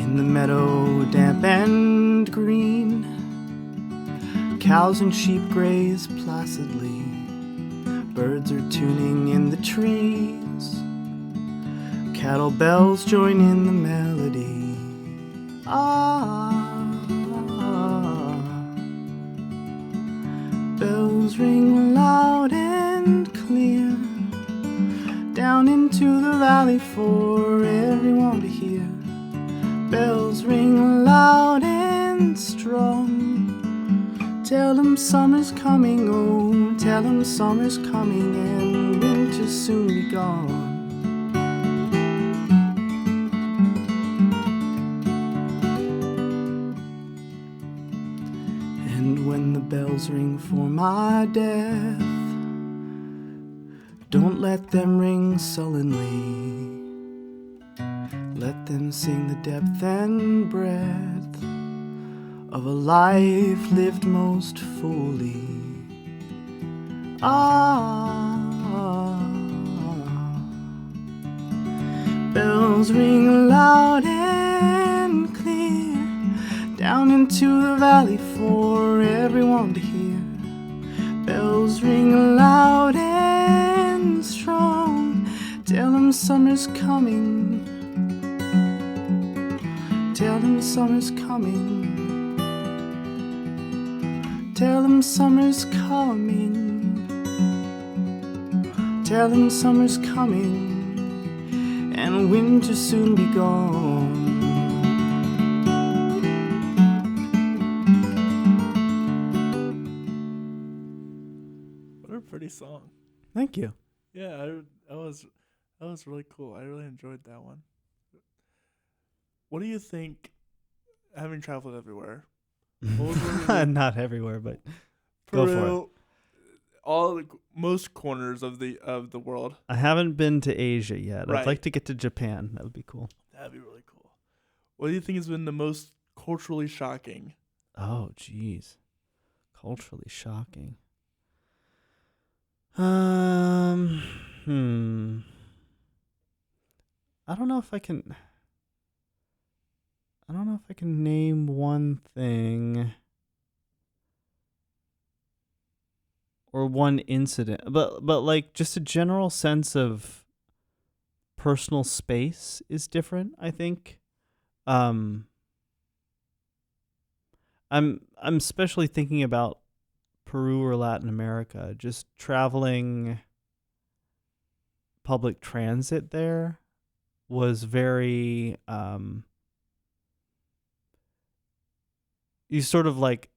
In the meadow damp and green, cows and sheep graze placidly. Birds are tuning in the trees, cattle bells join in the melody. Bells ring loud and clear, down into the valley for everyone to hear. Bells ring loud and strong, tell them summer's coming, oh, tell them summer's coming and winter soon be gone. when the bells ring for my death. Don't let them ring sullenly. Let them sing the depth and breadth of a life lived most fully. Bells ring loud and clear down into the valley for everyone to hear. Bells ring loud and strong, tell them summer's coming. Tell them summer's coming. Tell them summer's coming. Tell them summer's coming, and winter soon be gone. What a pretty song. Thank you. Yeah, that was really cool. I really enjoyed that one. What do you think, having traveled everywhere? Not everywhere, but go for it. Most corners of the world. I haven't been to Asia yet. Right. I'd like to get to Japan. That would be cool. That'd be really cool. What do you think has been the most culturally shocking? Oh, geez. Culturally shocking. I don't know if I can name one thing or one incident, but like just a general sense of personal space is different, I think. I'm especially thinking about Peru or Latin America, just traveling public transit there was very you sort of like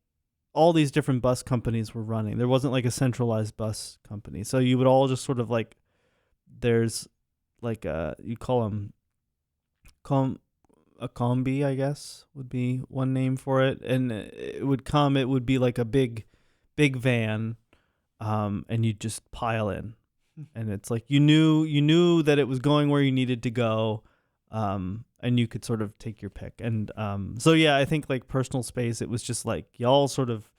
all these different bus companies were running. There wasn't like a centralized bus company. So you would all just sort of like, there's like you call them a combi, I guess would be one name for it. And it would be like a big van. And you'd just pile in, and it's like, you knew that it was going where you needed to go. And you could sort of take your pick. And so, yeah, I think like personal space, it was just like y'all sort of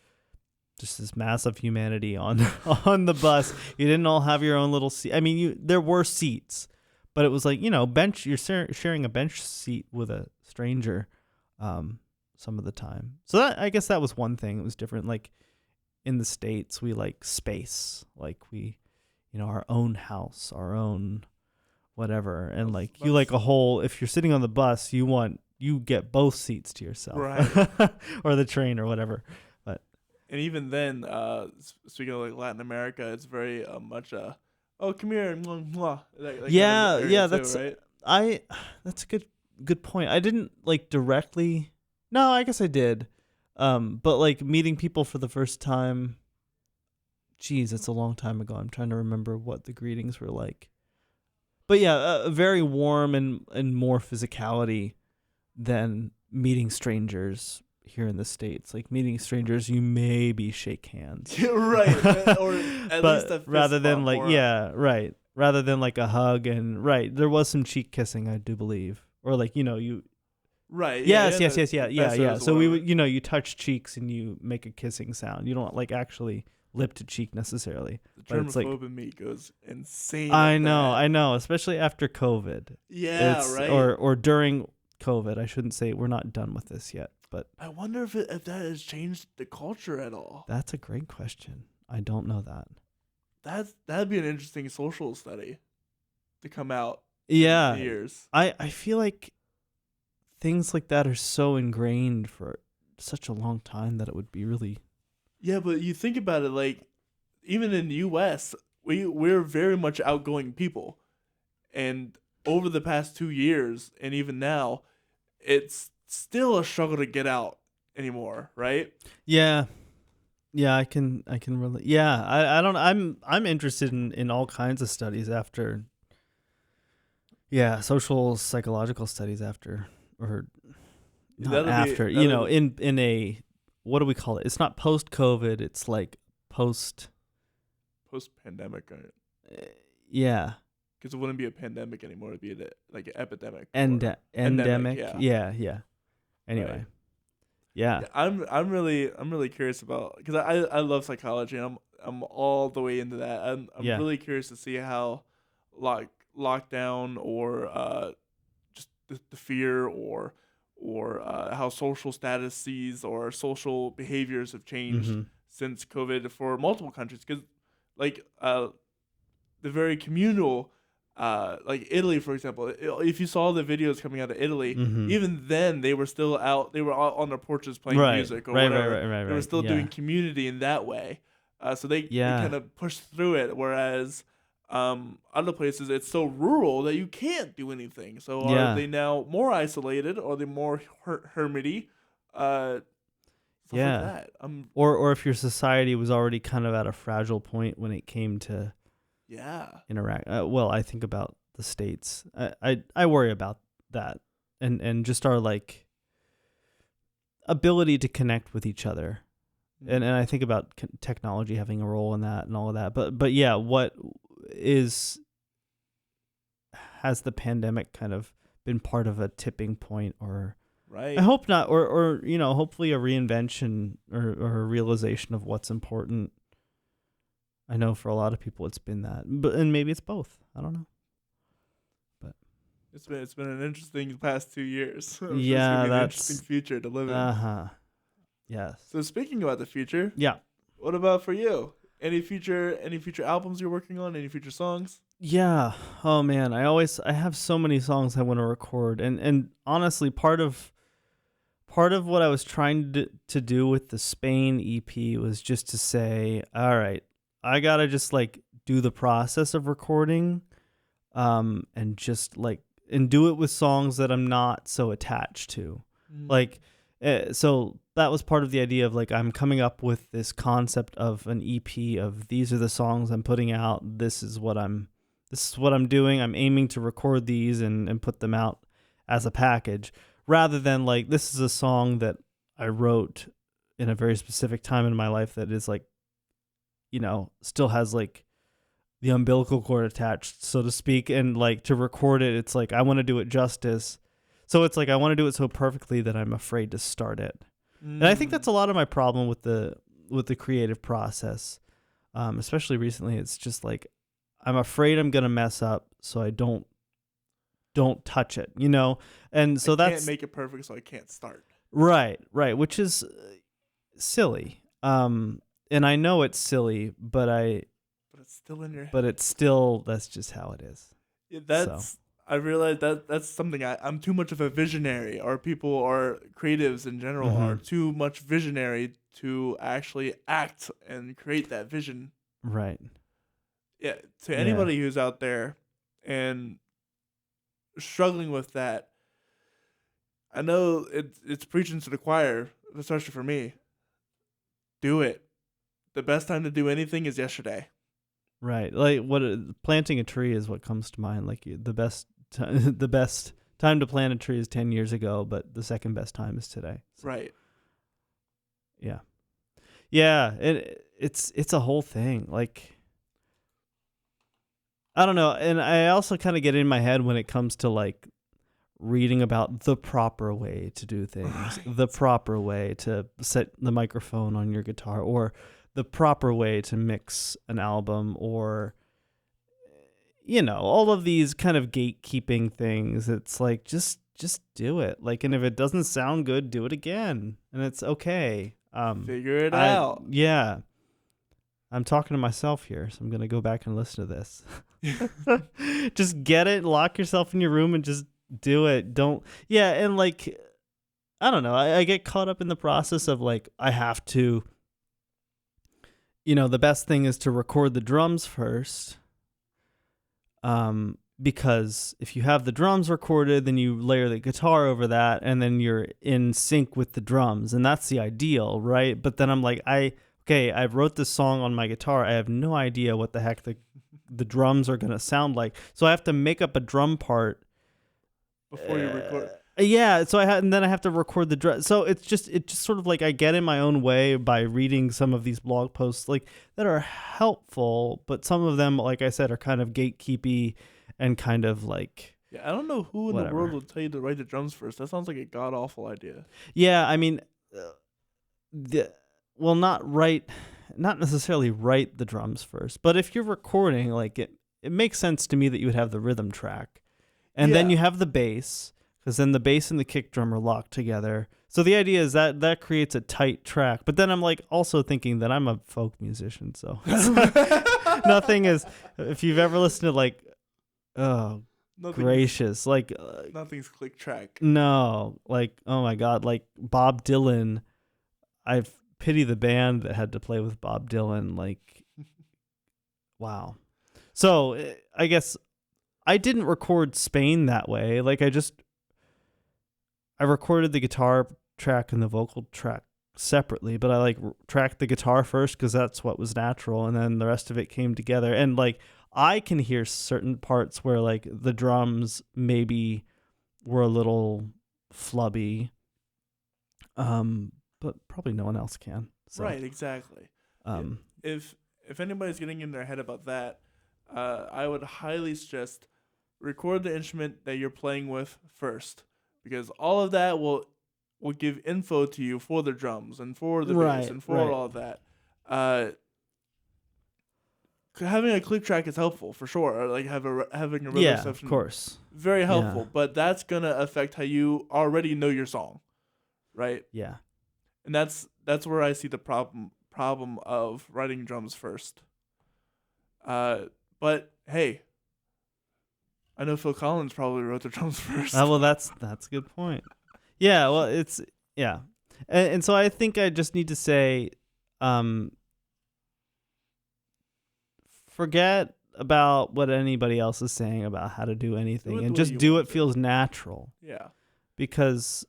just this massive humanity on the bus. You didn't all have your own little seat. I mean, there were seats, but it was like, bench. You're sharing a bench seat with a stranger some of the time. So I guess that was one thing. It was different. Like in the States, we like space. Like we, our own house, our own whatever, and like you like a whole, if you're sitting on the bus, you get both seats to yourself, right? Or the train or whatever. But and even then, speaking of like Latin America, it's very much come here, mwah, mwah. Yeah, kind of that's too, right? That's a good point. I didn't like directly. No, I guess I did. But like meeting people for the first time. Geez, it's a long time ago. I'm trying to remember what the greetings were like. But yeah, very warm and more physicality than meeting strangers here in the States. Like meeting strangers, you maybe shake hands. Right. Or at least a fist rather than bump like, or yeah, right. Rather than like a hug and right. There was some cheek kissing, I do believe. Or like, you. Right. Yes. Yeah. So we would, you touch cheeks and you make a kissing sound. You don't like actually lip to cheek necessarily. The germaphobe in me goes insane. I know, especially after COVID. Yeah, right. Or during COVID. I shouldn't say we're not done with this yet, but I wonder if that has changed the culture at all. That's a great question. I don't know that. That'd be an interesting social study to come out. Yeah, in years. I feel like things like that are so ingrained for such a long time that it would be really. Yeah, but you think about it, like even in the U.S., we're very much outgoing people, and over the past 2 years, and even now, it's still a struggle to get out anymore, right? Yeah, I can really. Yeah, I don't. I'm interested in all kinds of studies after. Yeah, social psychological studies after, or not after. In a what do we call it? It's not post-COVID. It's like Post-pandemic, yeah. because it wouldn't be a pandemic anymore. It'd be like an epidemic. Endemic. Yeah. Yeah. Anyway. Right. Yeah. I'm really curious about, because I love psychology, and I'm all the way into that. I'm really curious to see how lockdown or just the fear or how social statuses or social behaviors have changed since COVID for multiple countries. Because like the very communal, like Italy, for example, if you saw the videos coming out of Italy, even then they were still out. They were out on their porches playing music or whatever. Right. They were still doing community in that way. So they kind of pushed through it. Whereas other places, it's so rural that you can't do anything. So are they now more isolated? Or are they more hermity? Stuff like that. Or if your society was already kind of at a fragile point when it came to interact. Well, I think about the States. I worry about that and just our like ability to connect with each other. And I think about technology having a role in that and all of that. But yeah, what has the pandemic kind of been part of a tipping point, or I hope not, or hopefully a reinvention or a realization of what's important. I know for a lot of people it's been that, and maybe it's both. I don't know. But it's been an interesting past 2 years. Yeah, that's an that's interesting future to live in. Yes. So speaking about the future, what about for you? Any future albums you're working on? Any future songs? Yeah. Oh man, I have so many songs I want to record, and honestly, part of what I was trying to do with the Spain EP was just to say, all right, I gotta just like do the process of recording, and just like do it with songs that I'm not so attached to, like. So that was part of the idea of like I'm coming up with this concept of an EP of these are the songs I'm putting out. This is what I'm doing. I'm aiming to record these and put them out as a package, rather than like this is a song that I wrote in a very specific time in my life that is like, still has like the umbilical cord attached, so to speak, and like to record it, it's like I want to do it justice. So it's like I want to do it so perfectly that I'm afraid to start it. And I think that's a lot of my problem with the creative process, especially recently. It's just like I'm afraid I'm gonna mess up, so I don't touch it, And so I can't make it perfect, so I can't start. Right, which is silly. And I know it's silly, but it's still in your head. But it's still, that's just how it is. Yeah, I realize that's something I'm too much of a visionary, or people or creatives in general are too much visionary to actually act and create that vision. Right. Yeah. To anybody who's out there and struggling with that, I know it's preaching to the choir, especially for me. Do it. The best time to do anything is yesterday. Right. Like planting a tree is what comes to mind. Like the best time to plant a tree is 10 years ago, but the second best time is today. So, right. Yeah. Yeah. It's a whole thing. Like, I don't know. And I also kind of get in my head when it comes to like reading about the proper way to do things, the proper way to set the microphone on your guitar, or the proper way to mix an album, or all of these kind of gatekeeping things. It's like just do it. Like, and if it doesn't sound good, do it again, and it's okay. Figure it out. Yeah. I'm talking to myself here, so I'm going to go back and listen to this. Just get it, lock yourself in your room and just do it. And like, I don't know. I get caught up in the process of like, I have to, the best thing is to record the drums first. Because if you have the drums recorded, then you layer the guitar over that, and then you're in sync with the drums, and that's the ideal, right? But then I'm like, I wrote this song on my guitar. I have no idea what the heck the drums are gonna sound like, so I have to make up a drum part before you record. Yeah, so and then I have to record the drum. So it just sort of like I get in my own way by reading some of these blog posts like that are helpful, but some of them, like I said, are kind of gatekeepy and kind of like I don't know who in whatever. the world will tell you to write the drums first. That sounds like a god awful idea. Yeah, I mean, not necessarily write the drums first, but if you're recording, like it makes sense to me that you would have the rhythm track, and then you have the bass. Because then the bass and the kick drum are locked together. So the idea is that creates a tight track. But then I'm like also thinking that I'm a folk musician. So nothing is, if you've ever listened to like, gracious, like. Nothing's click track. No, like, oh my God, like Bob Dylan. I pity the band that had to play with Bob Dylan. Like, wow. So I guess I didn't record Spain that way. Like I recorded the guitar track and the vocal track separately, but I like tracked the guitar first because that's what was natural, and then the rest of it came together. And like I can hear certain parts where like the drums maybe were a little flubby, but probably no one else can. So, right, exactly. If anybody's getting in their head about that, I would highly suggest record the instrument that you're playing with first. Because all of that will give info to you for the drums and for the bass and for all of that. Having a click track is helpful for sure. Or like having a rhythm section, of course, very helpful. But that's gonna affect how you already know your song, right? Yeah, and that's where I see the problem of writing drums first. But hey. I know Phil Collins probably wrote the drums first. Well, that's a good point. Yeah, well, it's and so I think I just need to say, forget about what anybody else is saying about how to do anything, and just do what feels natural. Yeah, because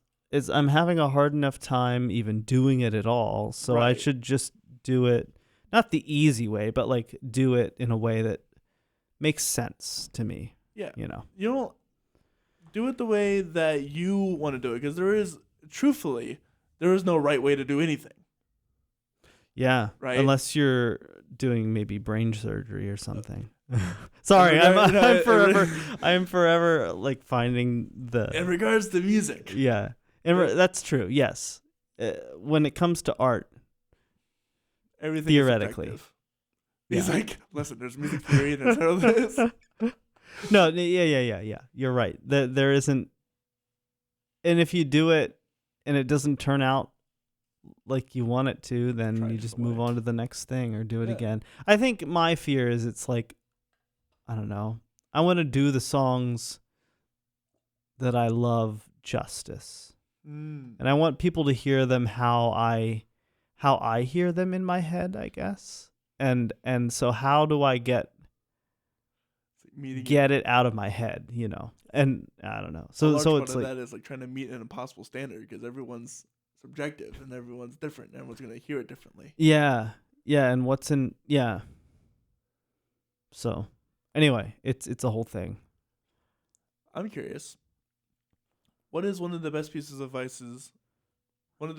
I'm having a hard enough time even doing it at all. So I should just do it, not the easy way, but like do it in a way that makes sense to me. Yeah. You know, do it the way that you want to do it, because there is no right way to do anything. Yeah. Right. Unless you're doing maybe brain surgery or something. Sorry, I'm forever like finding the. In regards to music. Yeah. That's true. Yes. When it comes to art. Everything theoretically. Is He's like, listen, there's music theory and there's all this. No, yeah. You're right. There isn't, and if you do it and it doesn't turn out like you want it to, then you just move on to the next thing or do it again. I think my fear is it's like, I don't know. I want to do the songs that I love justice, and I want people to hear them how I hear them in my head, I guess. And so how do I get it out of my head, you know? And I don't know. So it's like that is like trying to meet an impossible standard, because everyone's subjective and everyone's different. And everyone's going to hear it differently. Yeah. And so anyway, it's a whole thing. I'm curious. What is one of the best pieces of advice? What's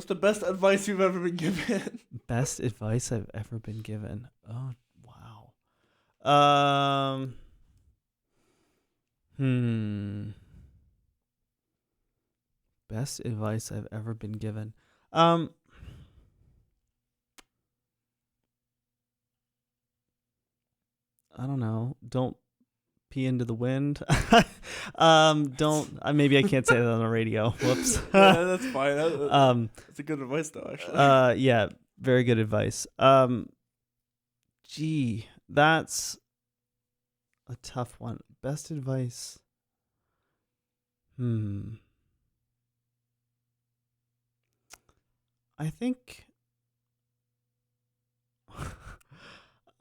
the best advice you've ever been given? Best advice I've ever been given. Oh, wow. Best advice I've ever been given. I don't know. Don't pee into the wind. Maybe I can't say that on the radio. Whoops. Yeah, that's fine. That's a good advice though, actually. Yeah, very good advice. Gee, that's a tough one. Best advice. I think.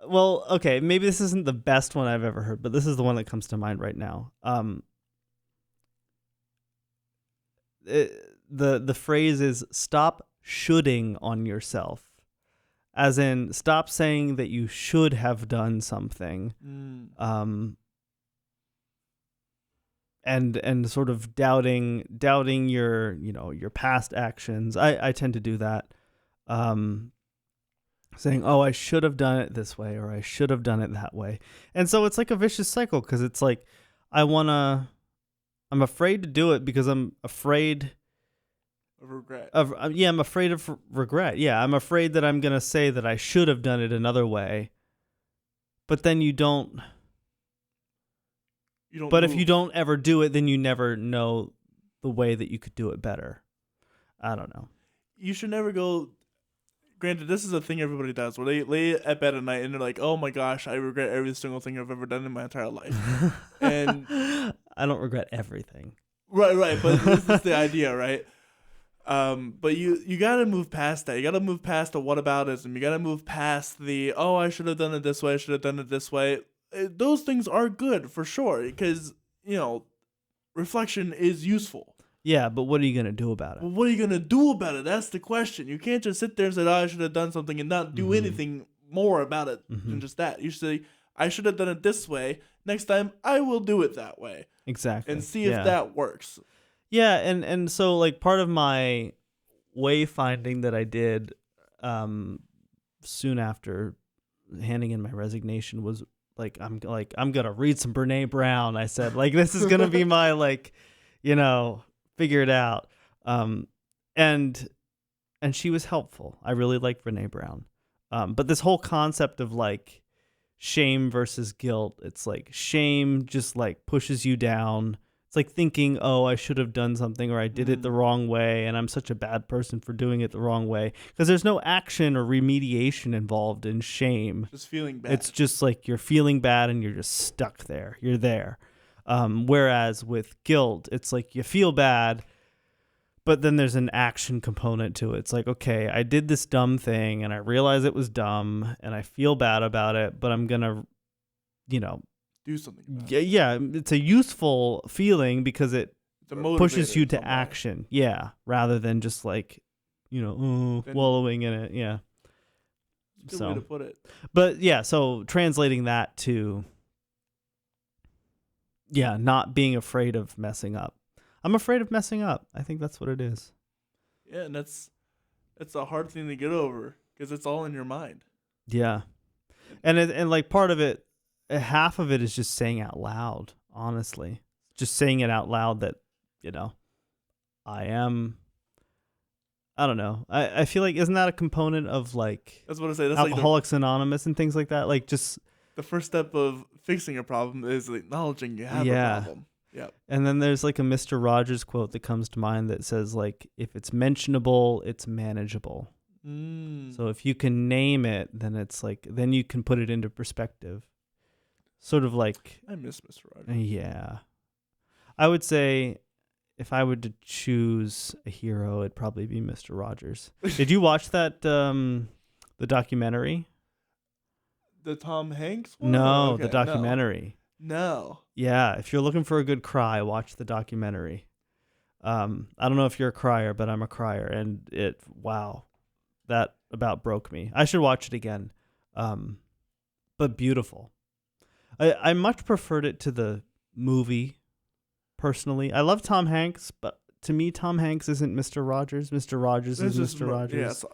Well, okay, maybe this isn't the best one I've ever heard, but this is the one that comes to mind right now. The phrase is stop shoulding on yourself. As in, stop saying that you should have done something. and sort of doubting your, your past actions. I tend to do that. Saying, oh, I should have done it this way, or I should have done it that way. And so it's like a vicious cycle, because it's like I'm afraid to do it because I'm afraid of regret. I'm afraid of regret. Yeah, I'm afraid that I'm going to say that I should have done it another way. But then you don't but move. If you don't ever do it, then you never know the way that you could do it better. I don't know. You should never go. Granted, this is a thing everybody does, where they lay at bed at night and they're like, "Oh my gosh, I regret every single thing I've ever done in my entire life." And I don't regret everything. Right. But this is the idea, right? But you gotta move past that. You gotta move past the whataboutism. You gotta move past the, oh, I should have done it this way. I should have done it this way. Those things are good for sure, because reflection is useful. Yeah, but what are you going to do about it? Well, what are you going to do about it? That's the question. You can't just sit there and say, oh, I should have done something, and not do anything more about it than just that. You should say, I should have done it this way. Next time, I will do it that way. Exactly. And see if that works. Yeah, and so like part of my wayfinding that I did soon after handing in my resignation was I'm gonna read some Brene Brown. I said, like, this is gonna be my figure it out. And she was helpful. I really like Brene Brown. But this whole concept of like shame versus guilt, it's like shame just like pushes you down. It's like thinking, oh, I should have done something, or I did it the wrong way, and I'm such a bad person for doing it the wrong way. Because there's no action or remediation involved in shame. Just feeling bad. It's just like you're feeling bad and you're just stuck there. You're there. Whereas with guilt, it's like you feel bad, but then there's an action component to it. It's like, okay, I did this dumb thing and I realize it was dumb and I feel bad about it, but I'm going to, do something about it. Yeah, it's a useful feeling because it pushes you to action. Yeah, rather than just like, wallowing in it. Yeah. That's a good way to put it. But yeah, so translating that to not being afraid of messing up. I'm afraid of messing up. I think that's what it is. Yeah, and it's a hard thing to get over because it's all in your mind. Yeah. And like part of it, half of it is just saying out loud, honestly. Just saying it out loud that, I don't know. I feel like, isn't that a component of like that's what I say. That's Alcoholics Anonymous and things like that? Like just the first step of fixing a problem is acknowledging you have a problem. Yeah. And then there's like a Mr. Rogers quote that comes to mind that says like, if it's mentionable, it's manageable. So if you can name it, then it's like, then you can put it into perspective. Sort of like, I miss Mr. Rogers. Yeah. I would say if I were to choose a hero, it'd probably be Mr. Rogers. Did you watch that, the documentary? The Tom Hanks one? No, the documentary. No. Yeah, if you're looking for a good cry, watch the documentary. I don't know if you're a crier, but I'm a crier, and that about broke me. I should watch it again. But beautiful. I much preferred it to the movie, personally. I love Tom Hanks, but to me, Tom Hanks isn't Mr. Rogers. Mr. Rogers is Mr. Rogers.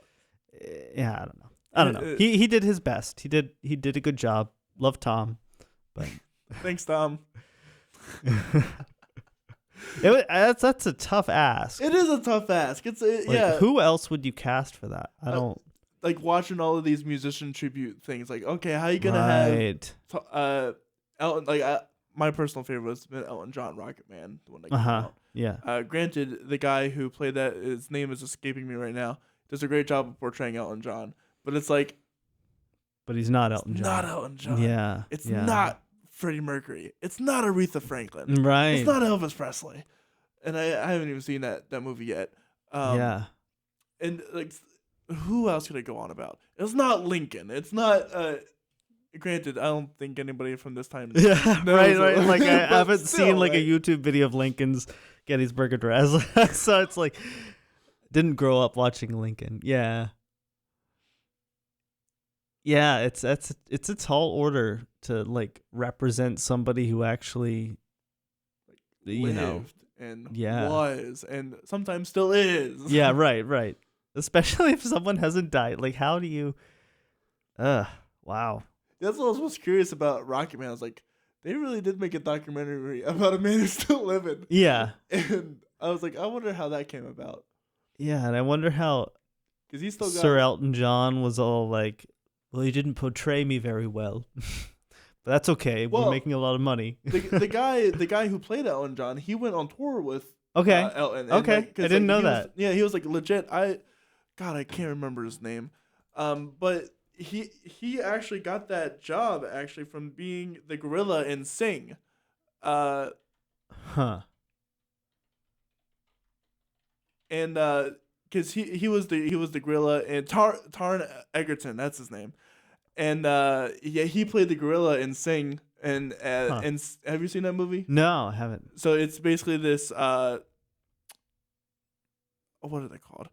Yeah, I don't know. He did his best. He did a good job. Love Tom, but thanks, Tom. That's a tough ask. It is a tough ask. Yeah. Who else would you cast for that? I don't like watching all of these musician tribute things. Like, okay, how are you gonna have Elton? Like, my personal favorite was Elton John, Rocket Man, the one that came out. Yeah. Granted, the guy who played that, his name is escaping me right now, does a great job of portraying Elton John. But it's like, but he's not Elton John. Not Elton John. Yeah. It's not Freddie Mercury. It's not Aretha Franklin. Right. It's not Elvis Presley. And I haven't even seen that movie yet. And like, who else could I go on about? It's not Lincoln. It's not. Granted, I don't think anybody from this time. Yeah, right. Like I haven't seen like a YouTube video of Lincoln's Gettysburg Address, so it's like didn't grow up watching Lincoln. Yeah. Yeah, it's a tall order to like represent somebody who actually lived and yeah. was and sometimes still is. Yeah, right. Especially if someone hasn't died. Like, how do you? Wow. That's what I was most curious about Rocket Man. I was like, they really did make a documentary about a man who's still living. Yeah. And I was like, I wonder how that came about. Yeah, and I wonder how Because he still got Sir Elton John was all like, well, he didn't portray me very well. But that's okay. Well, We're making a lot of money. the guy who played Elton John, he went on tour with Okay. Elton. And Okay. like, 'cause, I didn't know he that. Was, he was like legit. I can't remember his name. But he actually got that job actually from being the gorilla in Sing. Huh. And because he was the gorilla in Taron Egerton, that's his name. And he played the gorilla in Sing. And have you seen that movie? No, I haven't. So it's basically this what are they called?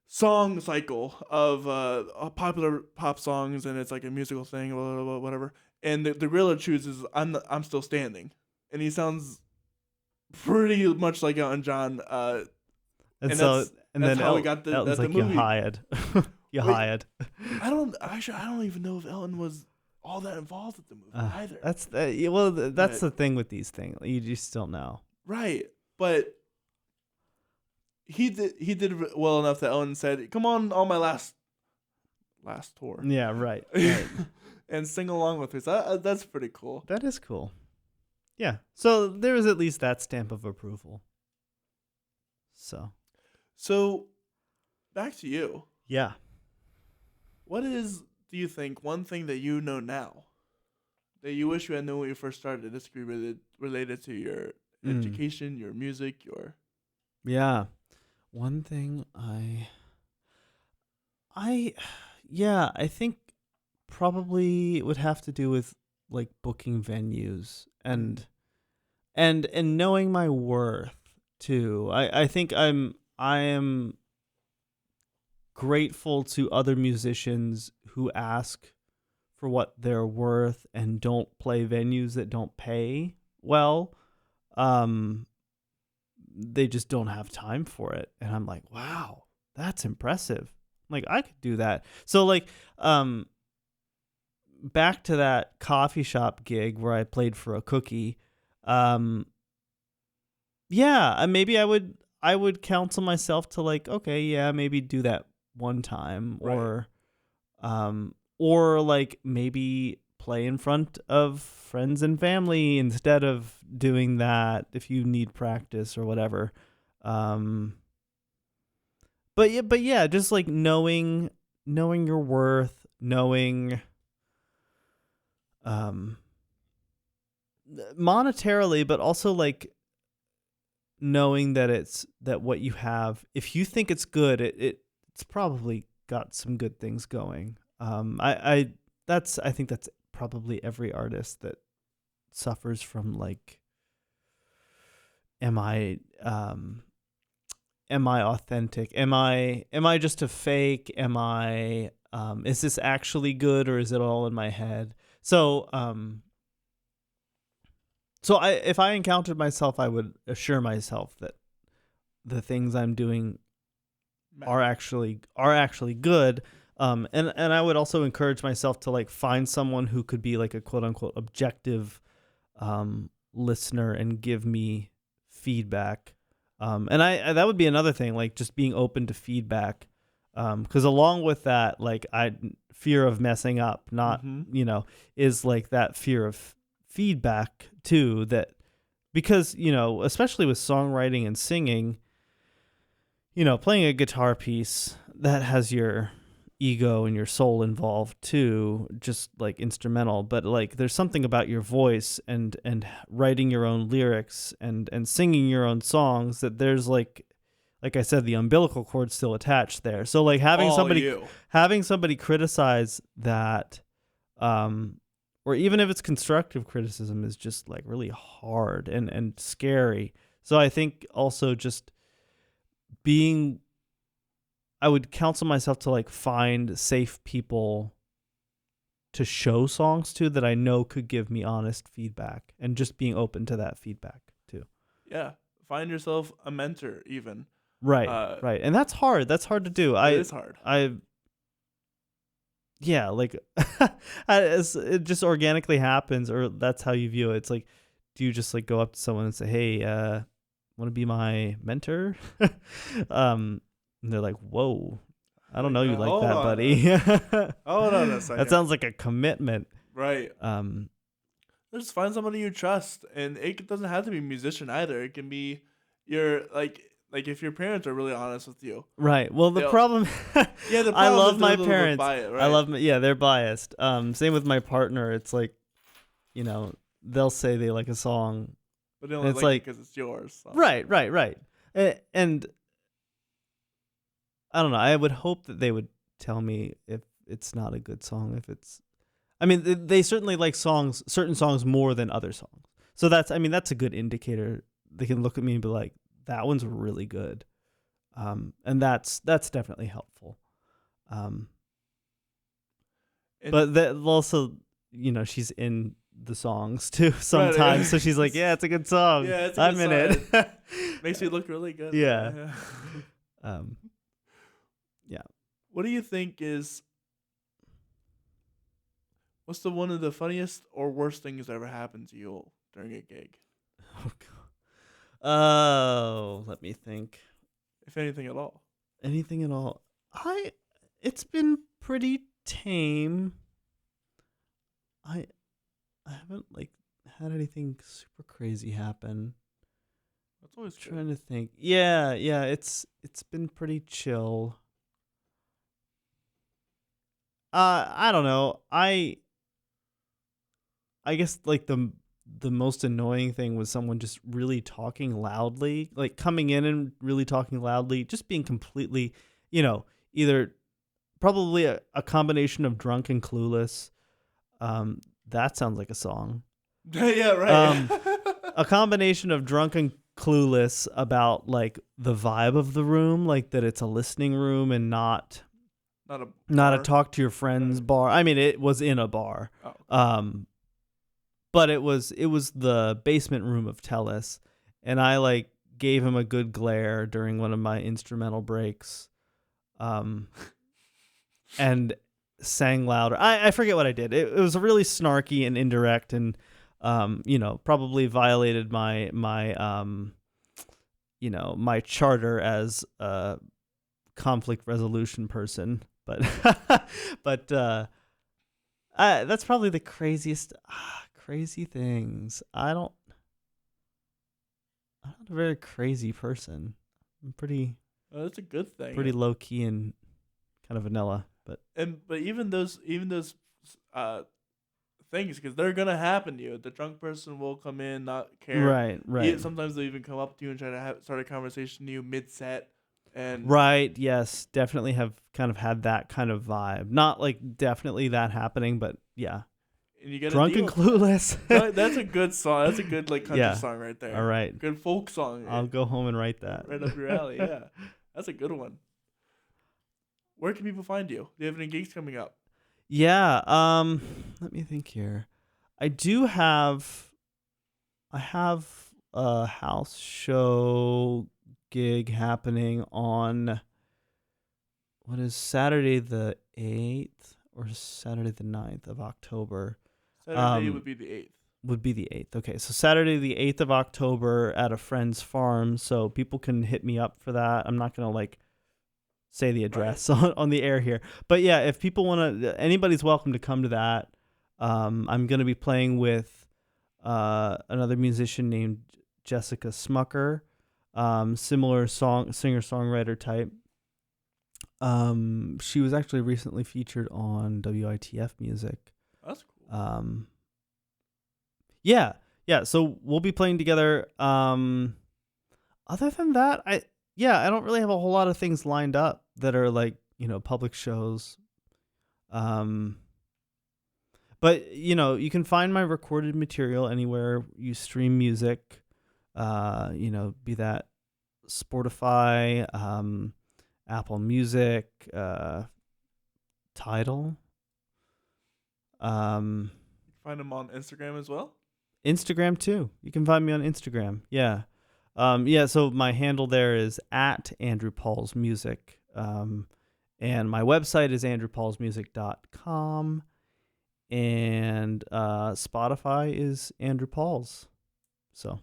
Song cycle of popular pop songs, and it's like a musical thing, blah, blah, blah, whatever. And the gorilla chooses I'm Still Standing, and he sounds pretty much like Elton John. And so that's how we got Elton's the like, movie. you hired. You Wait. hired. I don't even know if Elton was all that involved with the movie either. That's the thing with these things. You just don't know. Right, but he did well enough that Ellen said, "Come on my last tour." Yeah, right. And sing along with me. So that's pretty cool. That is cool. Yeah. So there was at least that stamp of approval. So back to you. Yeah. What is, do you think, one thing that you know now that you wish you had known when you first started? This could be related to your education, your music, your... Yeah. One thing I think probably would have to do with like booking venues and knowing my worth too. I think I am grateful to other musicians who ask for what they're worth and don't play venues that don't pay well. They just don't have time for it. And I'm like, wow, that's impressive. Like, I could do that. So like, back to that coffee shop gig where I played for a cookie. Maybe I would counsel myself to like, okay, yeah, maybe do that one time, right. or like maybe play in front of friends and family instead of doing that if you need practice or whatever. But yeah, just like knowing your worth, knowing monetarily, but also like knowing that that what you have, if you think it's good, it's probably got some good things going. I think that's probably every artist that suffers from like, am I authentic? Am I just a fake? Am I is this actually good, or is it all in my head? So if I encountered myself, I would assure myself that the things I'm doing are actually good. And I would also encourage myself to like find someone who could be like a quote unquote objective listener and give me feedback. And I that would be another thing, like just being open to feedback. 'Cause along with that, like fear of messing up, not, is like that fear of feedback too, that because, especially with songwriting and singing, playing a guitar piece that has your ego and your soul involved too, just like instrumental, but like there's something about your voice and writing your own lyrics and singing your own songs that there's like I said, the umbilical cord still attached there. So like having somebody criticize that, or even if it's constructive criticism, is just like really hard and scary. So I think also just I would counsel myself to like find safe people to show songs to that I know could give me honest feedback, and just being open to that feedback too. Yeah. Find yourself a mentor even. Right. Right. And that's hard. That's hard to do. It is hard. Yeah, like it just organically happens, or that's how you view it. It's like, do you just like go up to someone and say, "Hey, want to be my mentor?" And they're like, "Whoa, I don't know you like that, buddy." Hold on a second. That sounds like a commitment. Right. Just find somebody you trust, and it doesn't have to be a musician either. It can be your like if your parents are really honest with you. Right. Well, the problem. Yeah, the problem I love is my they're a little bit parents. biased, right? I love. Yeah, they're biased. Same with my partner. It's like, they'll say they like a song, but they only it's like it because it's yours. So. Right. And I don't know. I would hope that they would tell me if it's not a good song. If it's, I mean, they certainly like certain songs more than other songs. So that's a good indicator. They can look at me and be like, that one's really good. And that's definitely helpful. But that also, she's in the songs too sometimes. Right. So she's like, yeah, it's a good song. Yeah, it's a I'm good in song. it. Makes me look really good. Yeah. Yeah. What do you think what's one of the funniest or worst things that ever happened to you during a gig? Oh, God. Oh, let me think. If anything at all. Anything at all. It's been pretty tame. I haven't had anything super crazy happen. That's always good. Trying to think. Yeah, it's been pretty chill. I don't know. I guess the most annoying thing was someone just really talking loudly, like coming in and really talking loudly, just being completely, either probably a combination of drunk and clueless. That sounds like a song. Yeah, right. A combination of drunk and clueless about like the vibe of the room, like that it's a listening room and not a talk to your friends bar. I mean, it was in a bar. Oh, okay. But it was the basement room of Tellus, and I gave him a good glare during one of my instrumental breaks, and sang louder. I forget what I did. It was really snarky and indirect, and probably violated my my charter as a conflict resolution person. But that's probably the craziest. Crazy things. I'm not a very crazy person. I'm pretty. Oh, that's a good thing. Pretty low key and kind of vanilla, but even those things, because they're gonna happen to you. The drunk person will come in, not care. Right. Sometimes they'll even come up to you and try to start a conversation to you mid set. And right, yes, definitely have kind of had that kind of vibe. Not definitely that happening, but yeah. And you get drunk and clueless. That's a good song. That's a good country song right there. All right, good folk song. I'll go home and write that. Right up your alley. Yeah, that's a good one. Where can people find you? Do you have any gigs coming up? Yeah. Let me think here. I have a house show gig happening on what is Saturday the 8th or Saturday the 9th of October. Saturday would be the 8th. Would be the 8th. Okay, so Saturday the 8th of October at a friend's farm, so people can hit me up for that. I'm not going to say the address on the air here. But yeah, if people want to, anybody's welcome to come to that. I'm going to be playing with another musician named Jessica Smucker, similar singer-songwriter type. She was actually recently featured on WITF Music. That's cool. Yeah. So we'll be playing together. Other than that, I don't really have a whole lot of things lined up that are public shows. But you can find my recorded material anywhere you stream music. Be that Spotify, Apple Music, Tidal. Find them on Instagram as well. Instagram too. You can find me on Instagram. Yeah. So my handle there is at Andrew Paul's Music. And my website is andrewpaulsmusic.com. And Spotify is Andrew Paul's. So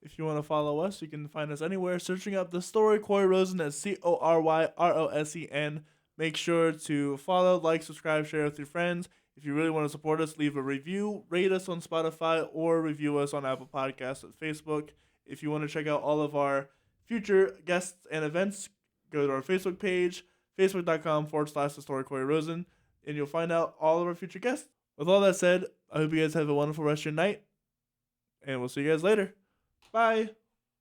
if you want to follow us, you can find us anywhere searching up The Story Corey Rosen. That's CORYROSEN. Make sure to follow, like, subscribe, share with your friends. If you really want to support us, leave a review, rate us on Spotify, or review us on Apple Podcasts and Facebook. If you want to check out all of our future guests and events, go to our Facebook page, facebook.com/The Story Corey Rosen, and you'll find out all of our future guests. With all that said, I hope you guys have a wonderful rest of your night, and we'll see you guys later. Bye.